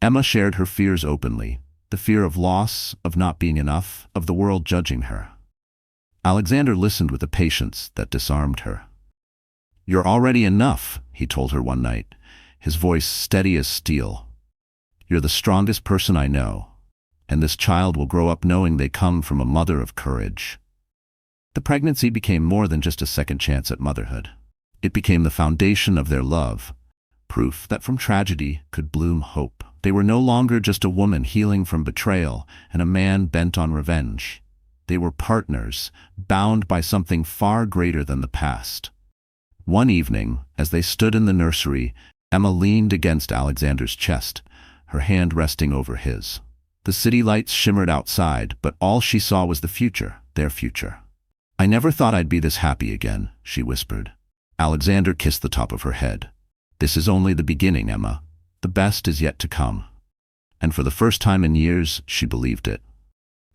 A: Emma shared her fears openly, the fear of loss, of not being enough, of the world judging her. Alexander listened with a patience that disarmed her. "You're already enough," he told her one night, his voice steady as steel. "You're the strongest person I know, and this child will grow up knowing they come from a mother of courage." The pregnancy became more than just a second chance at motherhood. It became the foundation of their love, proof that from tragedy could bloom hope. They were no longer just a woman healing from betrayal and a man bent on revenge. They were partners, bound by something far greater than the past. One evening, as they stood in the nursery, Emma leaned against Alexander's chest, her hand resting over his. The city lights shimmered outside, but all she saw was the future, their future. "I never thought I'd be this happy again," she whispered. Alexander kissed the top of her head. "This is only the beginning, Emma. The best is yet to come." And for the first time in years, she believed it.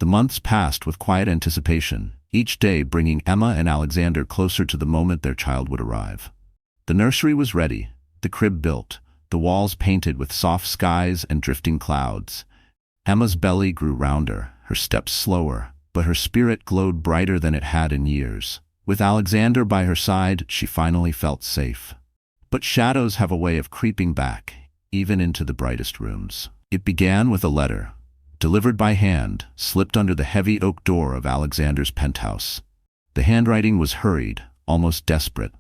A: The months passed with quiet anticipation, each day bringing Emma and Alexander closer to the moment their child would arrive. The nursery was ready, the crib built, the walls painted with soft skies and drifting clouds. Emma's belly grew rounder, her steps slower, but her spirit glowed brighter than it had in years. With Alexander by her side, she finally felt safe. But shadows have a way of creeping back, even into the brightest rooms. It began with a letter, delivered by hand, slipped under the heavy oak door of Alexander's penthouse. The handwriting was hurried, almost desperate.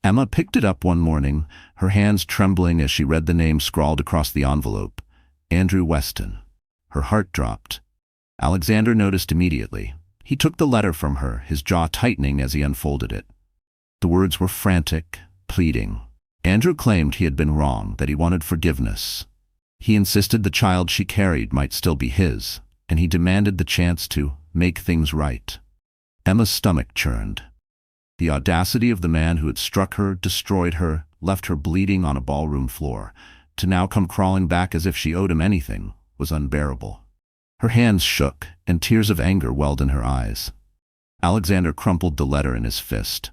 A: Emma picked it up one morning, her hands trembling as she read the name scrawled across the envelope, Andrew Weston. Her heart dropped. Alexander noticed immediately. He took the letter from her, his jaw tightening as he unfolded it. The words were frantic, pleading. Andrew claimed he had been wrong, that he wanted forgiveness. He insisted the child she carried might still be his, and he demanded the chance to make things right. Emma's stomach churned. The audacity of the man who had struck her, destroyed her, left her bleeding on a ballroom floor, to now come crawling back as if she owed him anything, was unbearable. Her hands shook, and tears of anger welled in her eyes. Alexander crumpled the letter in his fist.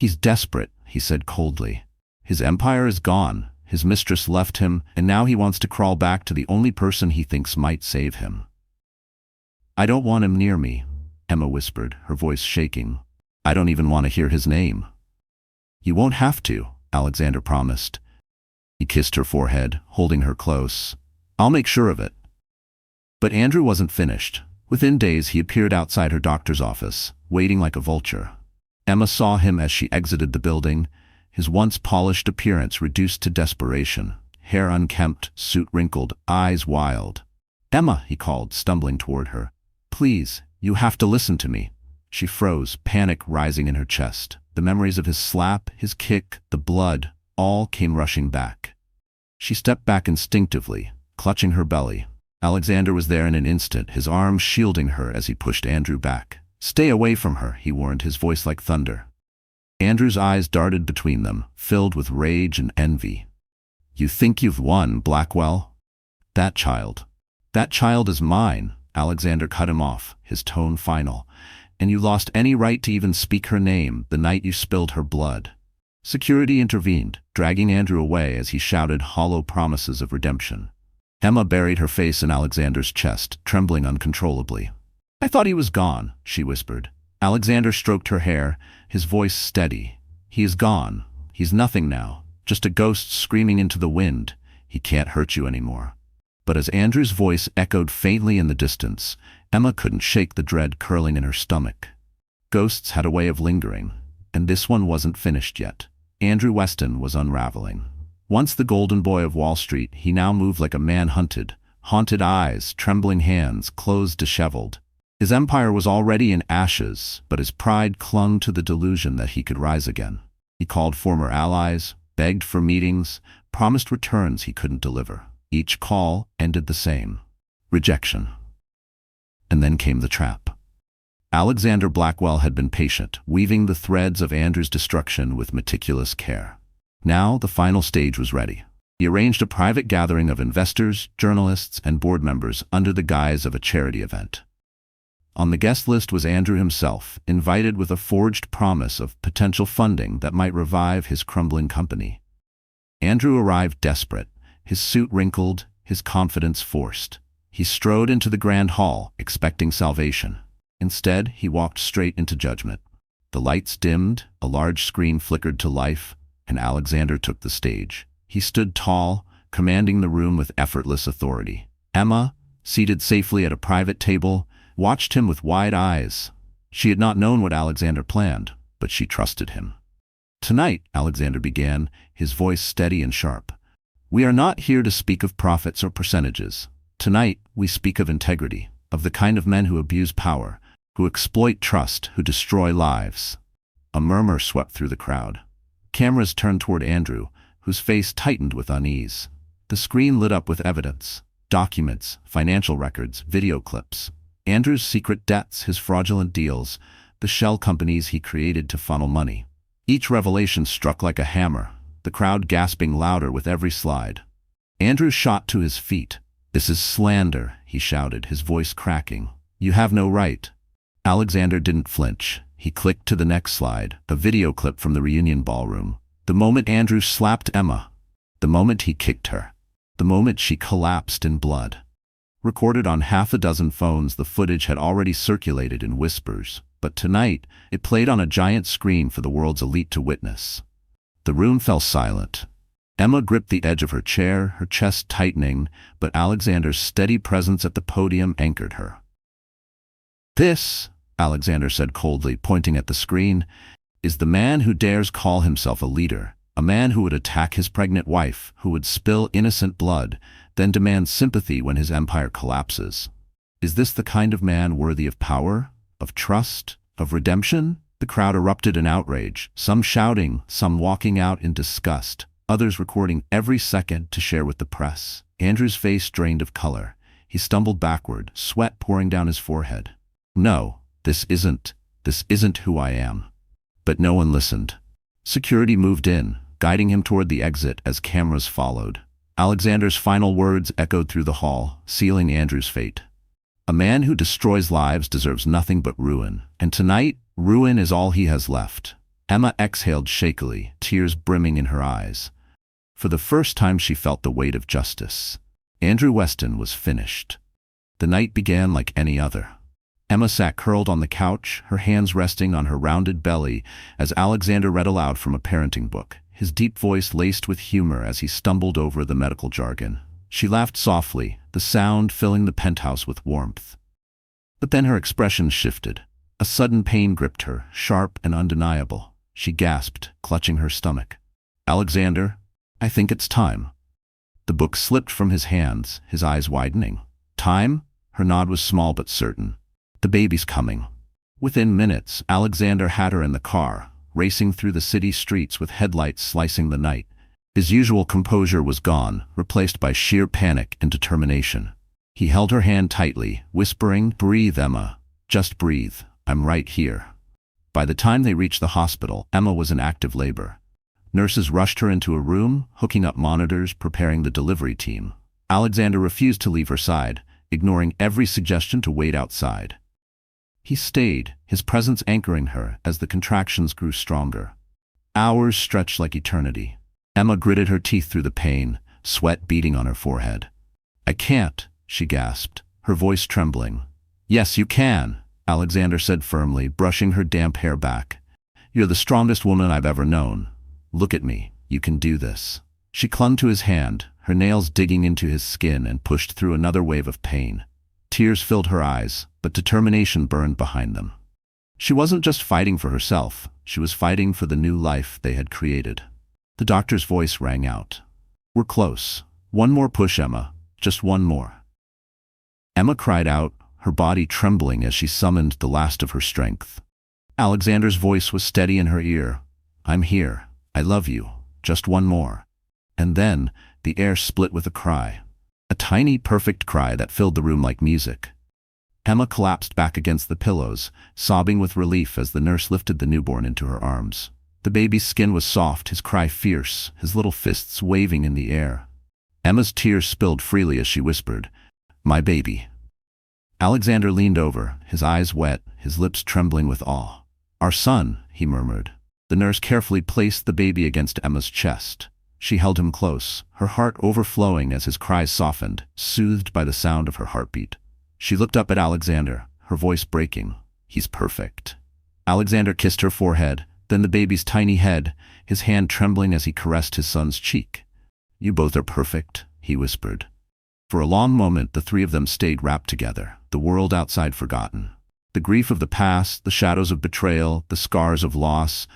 A: "He's desperate," he said coldly. "His empire is gone, his mistress left him, and now he wants to crawl back to the only person he thinks might save him." "I don't want him near me," Emma whispered, her voice shaking. "I don't even want to hear his name." "You won't have to," Alexander promised. He kissed her forehead, holding her close. "I'll make sure of it." But Andrew wasn't finished. Within days he appeared outside her doctor's office, waiting like a vulture. Emma saw him as she exited the building, his once polished appearance reduced to desperation, hair unkempt, suit wrinkled, eyes wild. "Emma," he called, stumbling toward her. "Please, you have to listen to me." She froze, panic rising in her chest. The memories of his slap, his kick, the blood, all came rushing back. She stepped back instinctively, clutching her belly. Alexander was there in an instant, his arms shielding her as he pushed Andrew back. "Stay away from her," he warned, his voice like thunder. Andrew's eyes darted between them, filled with rage and envy. "You think you've won, Blackwell? That child is mine," Alexander cut him off, his tone final. "And you lost any right to even speak her name the night you spilled her blood." Security intervened, dragging Andrew away as he shouted hollow promises of redemption. Emma buried her face in Alexander's chest, trembling uncontrollably. "I thought he was gone," she whispered. Alexander stroked her hair, his voice steady. "He is gone. He's nothing now, just a ghost screaming into the wind. He can't hurt you anymore." But as Andrew's voice echoed faintly in the distance, Emma couldn't shake the dread curling in her stomach. Ghosts had a way of lingering, and this one wasn't finished yet. Andrew Weston was unraveling. Once the golden boy of Wall Street, he now moved like a man hunted, haunted eyes, trembling hands, clothes disheveled. His empire was already in ashes, but his pride clung to the delusion that he could rise again. He called former allies, begged for meetings, promised returns he couldn't deliver. Each call ended the same: rejection. And then came the trap. Alexander Blackwell had been patient, weaving the threads of Andrew's destruction with meticulous care. Now the final stage was ready. He arranged a private gathering of investors, journalists, and board members under the guise of a charity event. On the guest list was Andrew himself, invited with a forged promise of potential funding that might revive his crumbling company. Andrew arrived desperate, his suit wrinkled, his confidence forced. He strode into the grand hall, expecting salvation. Instead, he walked straight into judgment. The lights dimmed, a large screen flickered to life, and Alexander took the stage. He stood tall, commanding the room with effortless authority. Emma, seated safely at a private table, watched him with wide eyes. She had not known what Alexander planned, but she trusted him. "Tonight," Alexander began, his voice steady and sharp, "we are not here to speak of profits or percentages. Tonight, we speak of integrity, of the kind of men who abuse power, who exploit trust, who destroy lives." A murmur swept through the crowd. Cameras turned toward Andrew, whose face tightened with unease. The screen lit up with evidence: documents, financial records, video clips. Andrew's secret debts, his fraudulent deals, the shell companies he created to funnel money. Each revelation struck like a hammer, the crowd gasping louder with every slide. Andrew shot to his feet. "This is slander," he shouted, his voice cracking. "You have no right." Alexander didn't flinch. He clicked to the next slide, a video clip from the reunion ballroom. The moment Andrew slapped Emma. The moment he kicked her. The moment she collapsed in blood. Recorded on half a dozen phones, the footage had already circulated in whispers, but tonight it played on a giant screen for the world's elite to witness. The room fell silent. Emma gripped the edge of her chair, her chest tightening, but Alexander's steady presence at the podium anchored her. "This," Alexander said coldly, pointing at the screen, "is the man who dares call himself a leader, a man who would attack his pregnant wife, who would spill innocent blood, then demand sympathy when his empire collapses. Is this the kind of man worthy of power, of trust, of redemption?" The crowd erupted in outrage, some shouting, some walking out in disgust, others recording every second to share with the press. Andrew's face drained of color. He stumbled backward, sweat pouring down his forehead. "No, this isn't who I am." But no one listened. Security moved in, guiding him toward the exit as cameras followed. Alexander's final words echoed through the hall, sealing Andrew's fate. "A man who destroys lives deserves nothing but ruin, and tonight, ruin is all he has left." Emma exhaled shakily, tears brimming in her eyes. For the first time she felt the weight of justice. Andrew Weston was finished. The night began like any other. Emma sat curled on the couch, her hands resting on her rounded belly as Alexander read aloud from a parenting book, his deep voice laced with humor as he stumbled over the medical jargon. She laughed softly, the sound filling the penthouse with warmth. But then her expression shifted. A sudden pain gripped her, sharp and undeniable. She gasped, clutching her stomach. "Alexander, I think it's time." The book slipped from his hands, his eyes widening. "Time?" Her nod was small but certain. "The baby's coming." Within minutes, Alexander had her in the car, racing through the city streets with headlights slicing the night. His usual composure was gone, replaced by sheer panic and determination. He held her hand tightly, whispering, "Breathe, Emma. Just breathe. I'm right here." By the time they reached the hospital, Emma was in active labor. Nurses rushed her into a room, hooking up monitors, preparing the delivery team. Alexander refused to leave her side, ignoring every suggestion to wait outside. He stayed, his presence anchoring her as the contractions grew stronger. Hours stretched like eternity. Emma gritted her teeth through the pain, sweat beading on her forehead. "I can't," she gasped, her voice trembling. "Yes, you can," Alexander said firmly, brushing her damp hair back. "You're the strongest woman I've ever known. Look at me. You can do this." She clung to his hand, her nails digging into his skin, and pushed through another wave of pain. Tears filled her eyes, but determination burned behind them. She wasn't just fighting for herself, she was fighting for the new life they had created. The doctor's voice rang out. "We're close. One more push, Emma. Just one more." Emma cried out, her body trembling as she summoned the last of her strength. Alexander's voice was steady in her ear. "I'm here. I love you. Just one more." And then, the air split with a cry. a tiny, perfect cry that filled the room like music. Emma collapsed back against the pillows, sobbing with relief as the nurse lifted the newborn into her arms. The baby's skin was soft, his cry fierce, his little fists waving in the air. Emma's tears spilled freely as she whispered, "My baby." Alexander leaned over, his eyes wet, his lips trembling with awe. "Our son," he murmured. The nurse carefully placed the baby against Emma's chest. She held him close, her heart overflowing as his cries softened, soothed by the sound of her heartbeat. She looked up at Alexander, her voice breaking. "He's perfect." Alexander kissed her forehead, then the baby's tiny head, his hand trembling as he caressed his son's cheek. "You both are perfect," he whispered. For a long moment the three of them stayed wrapped together, the world outside forgotten. The grief of the past, the shadows of betrayal, the scars of loss,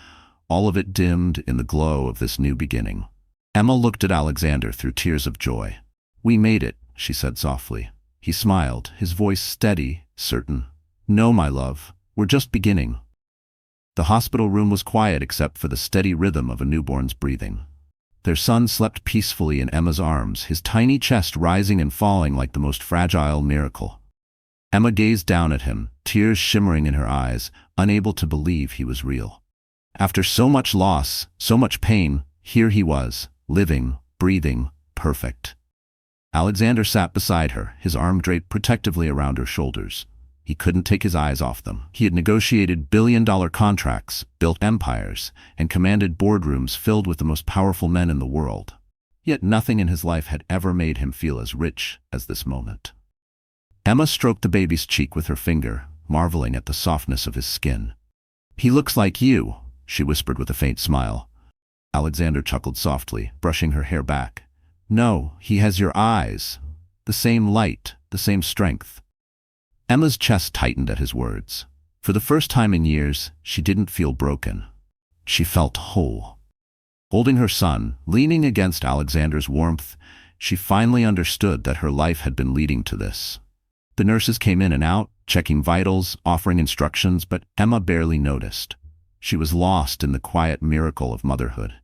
A: all of it dimmed in the glow of this new beginning. Emma looked at Alexander through tears of joy. "We made it," she said softly. He smiled, his voice steady, certain. "No, my love, we're just beginning." The hospital room was quiet except for the steady rhythm of a newborn's breathing. Their son slept peacefully in Emma's arms, his tiny chest rising and falling like the most fragile miracle. Emma gazed down at him, tears shimmering in her eyes, unable to believe he was real. After so much loss, so much pain, here he was, living, breathing, perfect. Alexander sat beside her, his arm draped protectively around her shoulders. He couldn't take his eyes off them. He had negotiated billion-dollar contracts, built empires, and commanded boardrooms filled with the most powerful men in the world. Yet nothing in his life had ever made him feel as rich as this moment. Emma stroked the baby's cheek with her finger, marveling at the softness of his skin. "He looks like you," she whispered with a faint smile. Alexander chuckled softly, brushing her hair back. "No, he has your eyes. The same light, the same strength." Emma's chest tightened at his words. For the first time in years, she didn't feel broken. She felt whole. Holding her son, leaning against Alexander's warmth, she finally understood that her life had been leading to this. The nurses came in and out, checking vitals, offering instructions, but Emma barely noticed. She was lost in the quiet miracle of motherhood.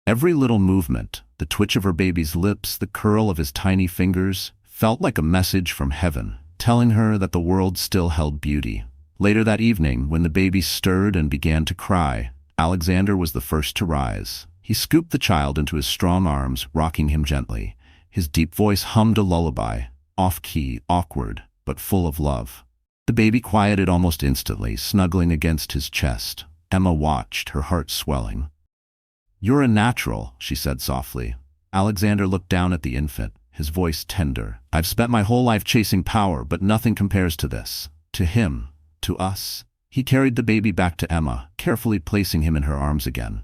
A: Every little movement, the twitch of her baby's lips, the curl of his tiny fingers, felt like a message from heaven, telling her that the world still held beauty. Later that evening, when the baby stirred and began to cry, Alexander was the first to rise. He scooped the child into his strong arms, rocking him gently. His deep voice hummed a lullaby, off-key, awkward, but full of love. The baby quieted almost instantly, snuggling against his chest. Emma watched, her heart swelling. "You're a natural," she said softly. Alexander looked down at the infant, his voice tender. "I've spent my whole life chasing power, but nothing compares to this. To him, to us." He carried the baby back to Emma, carefully placing him in her arms again.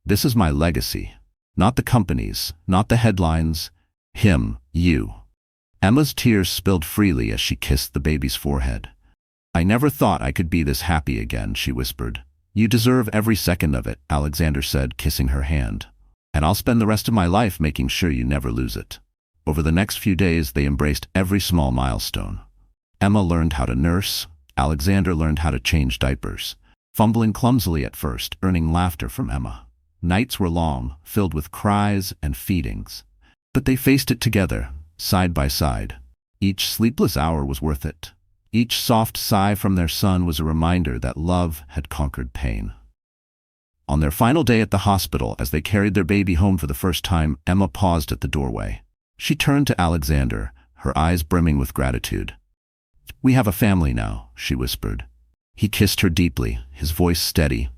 A: "This is my legacy. Not the companies, not the headlines. Him, you." Emma's tears spilled freely as she kissed the baby's forehead. "I never thought I could be this happy again," she whispered. "You deserve every second of it," Alexander said, kissing her hand. "And I'll spend the rest of my life making sure you never lose it." Over the next few days, they embraced every small milestone. Emma learned how to nurse. Alexander learned how to change diapers, fumbling clumsily at first, earning laughter from Emma. Nights were long, filled with cries and feedings. But they faced it together, side by side. Each sleepless hour was worth it. Each soft sigh from their son was a reminder that love had conquered pain. On their final day at the hospital, as they carried their baby home for the first time, Emma paused at the doorway. She turned to Alexander, her eyes brimming with gratitude. "We have a family now," she whispered. He kissed her deeply, his voice steady.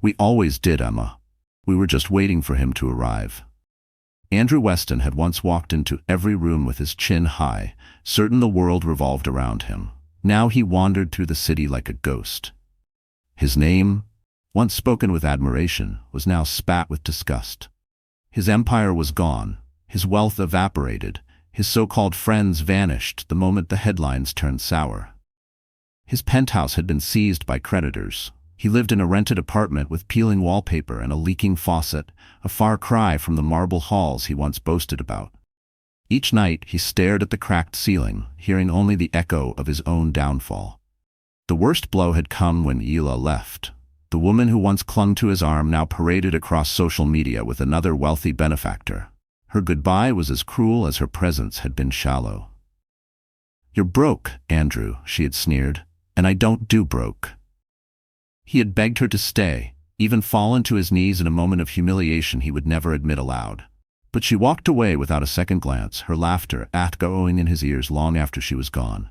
A: "We always did, Emma. We were just waiting for him to arrive." Andrew Weston had once walked into every room with his chin high, certain the world revolved around him. Now he wandered through the city like a ghost. His name, once spoken with admiration, was now spat with disgust. His empire was gone, his wealth evaporated, his so-called friends vanished the moment the headlines turned sour. His penthouse had been seized by creditors. He lived in a rented apartment with peeling wallpaper and a leaking faucet, a far cry from the marble halls he once boasted about. Each night he stared at the cracked ceiling, hearing only the echo of his own downfall. The worst blow had come when Ela left. The woman who once clung to his arm now paraded across social media with another wealthy benefactor. Her goodbye was as cruel as her presence had been shallow. "You're broke, Andrew," she had sneered, "and I don't do broke." He had begged her to stay, even fallen to his knees in a moment of humiliation he would never admit aloud. But she walked away without a second glance, her laughter echoing in his ears long after she was gone.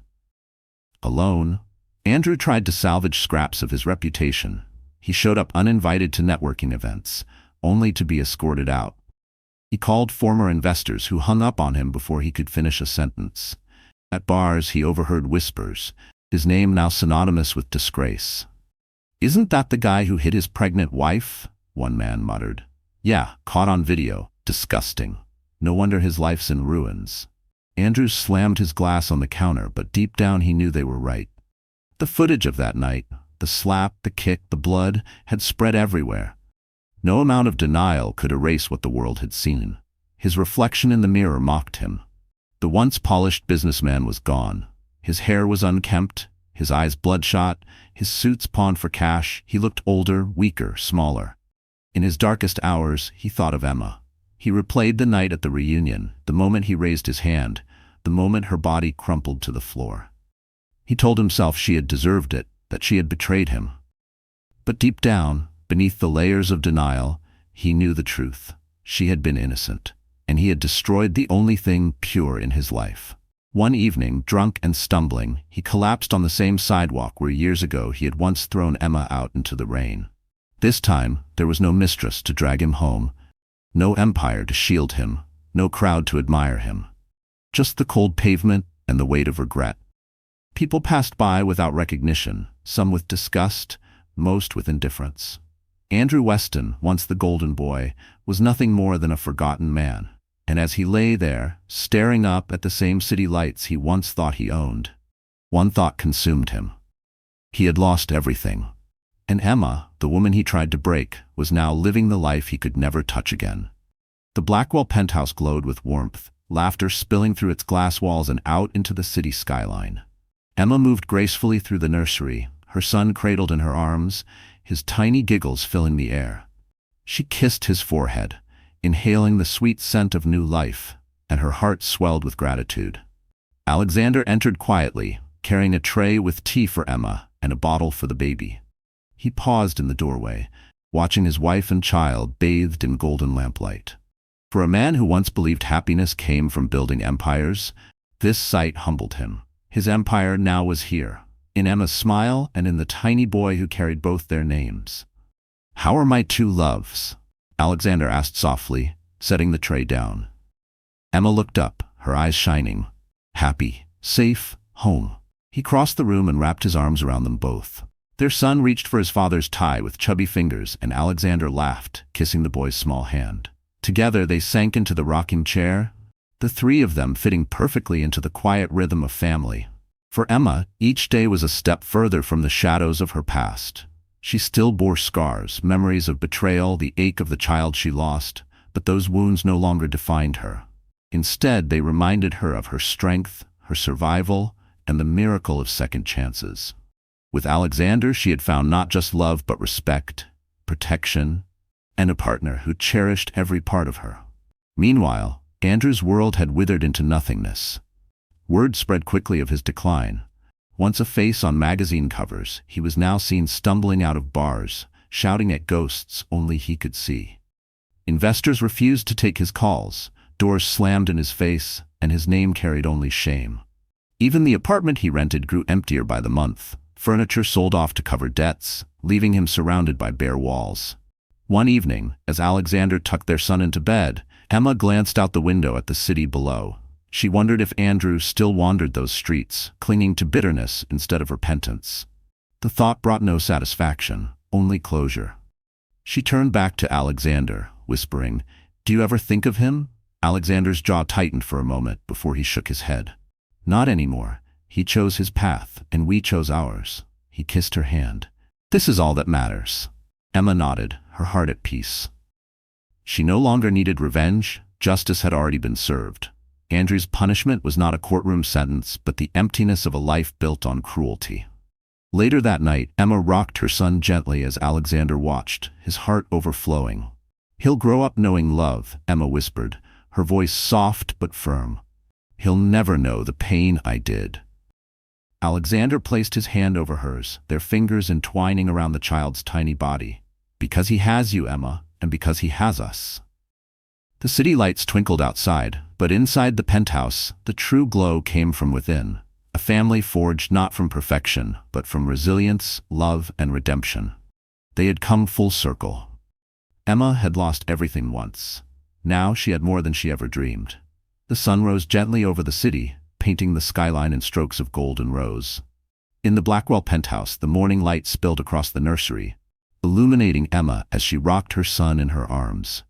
A: Alone, Andrew tried to salvage scraps of his reputation. He showed up uninvited to networking events, only to be escorted out. He called former investors who hung up on him before he could finish a sentence. At bars, he overheard whispers, his name now synonymous with disgrace. "Isn't that the guy who hit his pregnant wife?" one man muttered. "Yeah, caught on video. Disgusting. No wonder his life's in ruins." Andrew slammed his glass on the counter, but deep down he knew they were right. The footage of that night, the slap, the kick, the blood, had spread everywhere. No amount of denial could erase what the world had seen. His reflection in the mirror mocked him. The once polished businessman was gone. His hair was unkempt, his eyes bloodshot, his suits pawned for cash. He looked older, weaker, smaller. In his darkest hours, he thought of Emma. He replayed the night at the reunion, the moment he raised his hand, the moment her body crumpled to the floor. He told himself she had deserved it, that she had betrayed him. But deep down, beneath the layers of denial, he knew the truth. She had been innocent, and he had destroyed the only thing pure in his life. One evening, drunk and stumbling, he collapsed on the same sidewalk where years ago he had once thrown Emma out into the rain. This time, there was no mistress to drag him home, no empire to shield him, no crowd to admire him. Just the cold pavement and the weight of regret. People passed by without recognition, some with disgust, most with indifference. Andrew Weston, once the golden boy, was nothing more than a forgotten man. And as he lay there, staring up at the same city lights he once thought he owned, one thought consumed him. He had lost everything. And Emma, the woman he tried to break, was now living the life he could never touch again. The Blackwell penthouse glowed with warmth, laughter spilling through its glass walls and out into the city skyline. Emma moved gracefully through the nursery, her son cradled in her arms, his tiny giggles filling the air. She kissed his forehead, inhaling the sweet scent of new life, and her heart swelled with gratitude. Alexander entered quietly, carrying a tray with tea for Emma and a bottle for the baby. He paused in the doorway, watching his wife and child bathed in golden lamplight. For a man who once believed happiness came from building empires, this sight humbled him. His empire now was here, in Emma's smile and in the tiny boy who carried both their names. "How are my two loves?" Alexander asked softly, setting the tray down. Emma looked up, her eyes shining. Happy, safe, home. He crossed the room and wrapped his arms around them both. Their son reached for his father's tie with chubby fingers, and Alexander laughed, kissing the boy's small hand. Together they sank into the rocking chair, the three of them fitting perfectly into the quiet rhythm of family. For Emma, each day was a step further from the shadows of her past. She still bore scars, memories of betrayal, the ache of the child she lost, but those wounds no longer defined her. Instead, they reminded her of her strength, her survival, and the miracle of second chances. With Alexander, she had found not just love but respect, protection, and a partner who cherished every part of her. Meanwhile, Andrew's world had withered into nothingness. Word spread quickly of his decline. Once a face on magazine covers, he was now seen stumbling out of bars, shouting at ghosts only he could see. Investors refused to take his calls, doors slammed in his face, and his name carried only shame. Even the apartment he rented grew emptier by the month. Furniture sold off to cover debts, leaving him surrounded by bare walls. One evening, as Alexander tucked their son into bed, Emma glanced out the window at the city below. She wondered if Andrew still wandered those streets, clinging to bitterness instead of repentance. The thought brought no satisfaction, only closure. She turned back to Alexander, whispering, "Do you ever think of him?" Alexander's jaw tightened for a moment before he shook his head. "Not anymore. He chose his path, and we chose ours." He kissed her hand. "This is all that matters." Emma nodded, her heart at peace. She no longer needed revenge. Justice had already been served. Andrew's punishment was not a courtroom sentence, but the emptiness of a life built on cruelty. Later that night, Emma rocked her son gently as Alexander watched, his heart overflowing. "He'll grow up knowing love," Emma whispered, her voice soft but firm. "He'll never know the pain I did." Alexander placed his hand over hers, their fingers entwining around the child's tiny body. "Because he has you, Emma, and because he has us." The city lights twinkled outside, but inside the penthouse, the true glow came from within. A family forged not from perfection, but from resilience, love, and redemption. They had come full circle. Emma had lost everything once. Now she had more than she ever dreamed. The sun rose gently over the city, painting the skyline in strokes of gold and rose. In the Blackwell penthouse, the morning light spilled across the nursery, illuminating Emma as she rocked her son in her arms.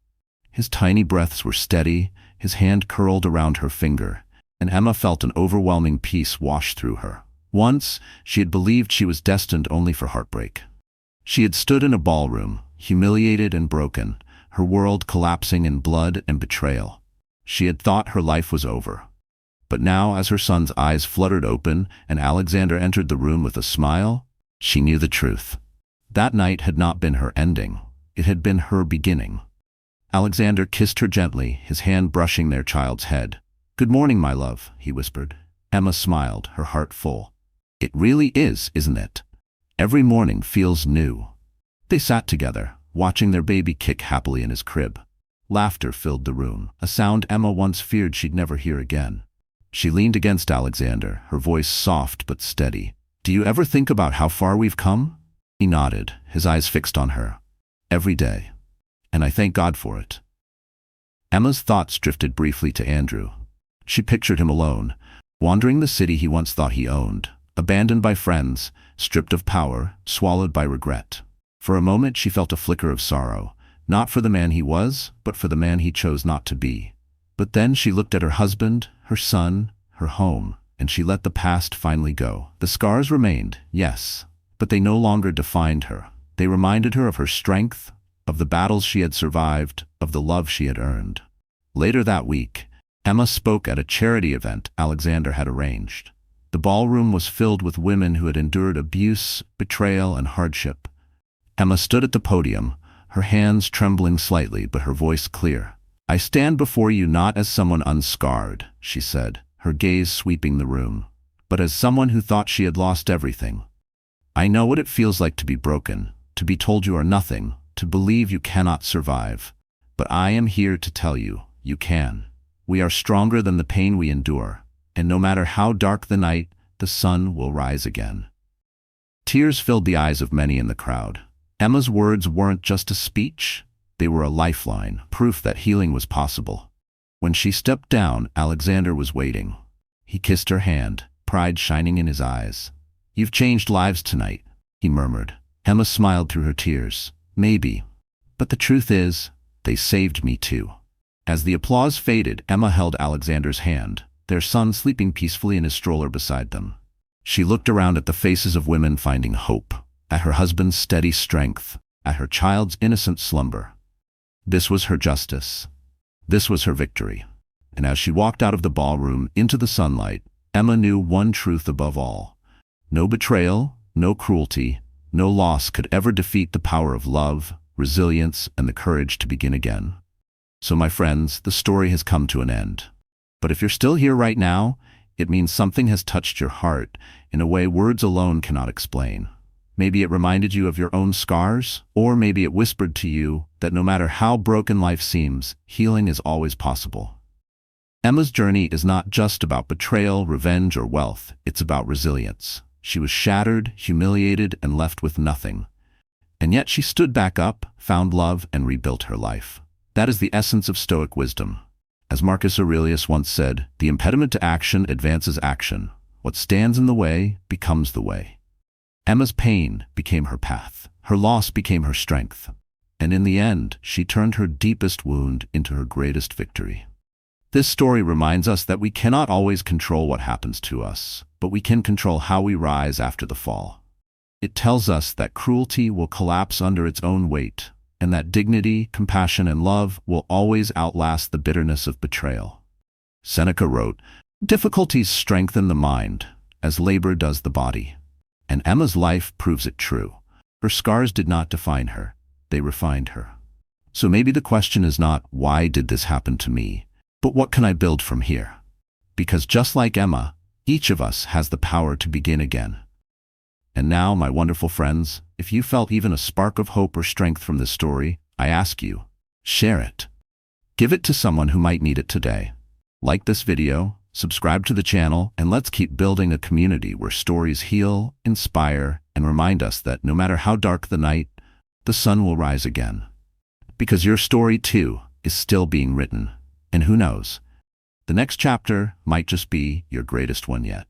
A: His tiny breaths were steady, his hand curled around her finger, and Emma felt an overwhelming peace wash through her. Once, she had believed she was destined only for heartbreak. She had stood in a ballroom, humiliated and broken, her world collapsing in blood and betrayal. She had thought her life was over. But now, as her son's eyes fluttered open and Alexander entered the room with a smile, she knew the truth. That night had not been her ending. It had been her beginning. Alexander kissed her gently, his hand brushing their child's head. "Good morning, my love," he whispered. Emma smiled, her heart full. "It really is, isn't it? Every morning feels new." They sat together, watching their baby kick happily in his crib. Laughter filled the room, a sound Emma once feared she'd never hear again. She leaned against Alexander, her voice soft but steady. "Do you ever think about how far we've come?" He nodded, his eyes fixed on her. "Every day. And I thank God for it." Emma's thoughts drifted briefly to Andrew. She pictured him alone, wandering the city he once thought he owned, abandoned by friends, stripped of power, swallowed by regret. For a moment she felt a flicker of sorrow, not for the man he was, but for the man he chose not to be. But then she looked at her husband, her son, her home, and she let the past finally go. The scars remained, yes, but they no longer defined her. They reminded her of her strength, of the battles she had survived, of the love she had earned. Later that week, Emma spoke at a charity event Alexander had arranged. The ballroom was filled with women who had endured abuse, betrayal, and hardship. Emma stood at the podium, her hands trembling slightly but her voice clear. "I stand before you not as someone unscarred," she said, her gaze sweeping the room, "but as someone who thought she had lost everything. I know what it feels like to be broken, to be told you are nothing, to believe you cannot survive. But I am here to tell you, you can. We are stronger than the pain we endure, and no matter how dark the night, the sun will rise again." Tears filled the eyes of many in the crowd. Emma's words weren't just a speech, they were a lifeline, proof that healing was possible. When she stepped down, Alexander was waiting. He kissed her hand, pride shining in his eyes. "You've changed lives tonight," he murmured. Emma smiled through her tears. "Maybe. But the truth is, they saved me too." As the applause faded, Emma held Alexander's hand, their son sleeping peacefully in his stroller beside them. She looked around at the faces of women finding hope, at her husband's steady strength, at her child's innocent slumber. This was her justice. This was her victory. And as she walked out of the ballroom into the sunlight, Emma knew one truth above all. No betrayal, no cruelty, no loss could ever defeat the power of love, resilience, and the courage to begin again. So my friends, the story has come to an end. But if you're still here right now, it means something has touched your heart in a way words alone cannot explain. Maybe it reminded you of your own scars, or maybe it whispered to you that no matter how broken life seems, healing is always possible. Emma's journey is not just about betrayal, revenge, or wealth. It's about resilience. She was shattered, humiliated, and left with nothing. And yet she stood back up, found love, and rebuilt her life. That is the essence of Stoic wisdom. As Marcus Aurelius once said, "The impediment to action advances action. What stands in the way becomes the way." Emma's pain became her path. Her loss became her strength. And in the end, she turned her deepest wound into her greatest victory. This story reminds us that we cannot always control what happens to us, but we can control how we rise after the fall. It tells us that cruelty will collapse under its own weight, and that dignity, compassion, and love will always outlast the bitterness of betrayal. Seneca wrote, "Difficulties strengthen the mind, as labor does the body." And Emma's life proves it true. Her scars did not define her, they refined her. So maybe the question is not, why did this happen to me? But what can I build from here? Because just like Emma, each of us has the power to begin again. And now, my wonderful friends, if you felt even a spark of hope or strength from this story, I ask you, share it. Give it to someone who might need it today. Like this video, subscribe to the channel, and let's keep building a community where stories heal, inspire, and remind us that no matter how dark the night, the sun will rise again. Because your story, too, is still being written. And who knows, the next chapter might just be your greatest one yet.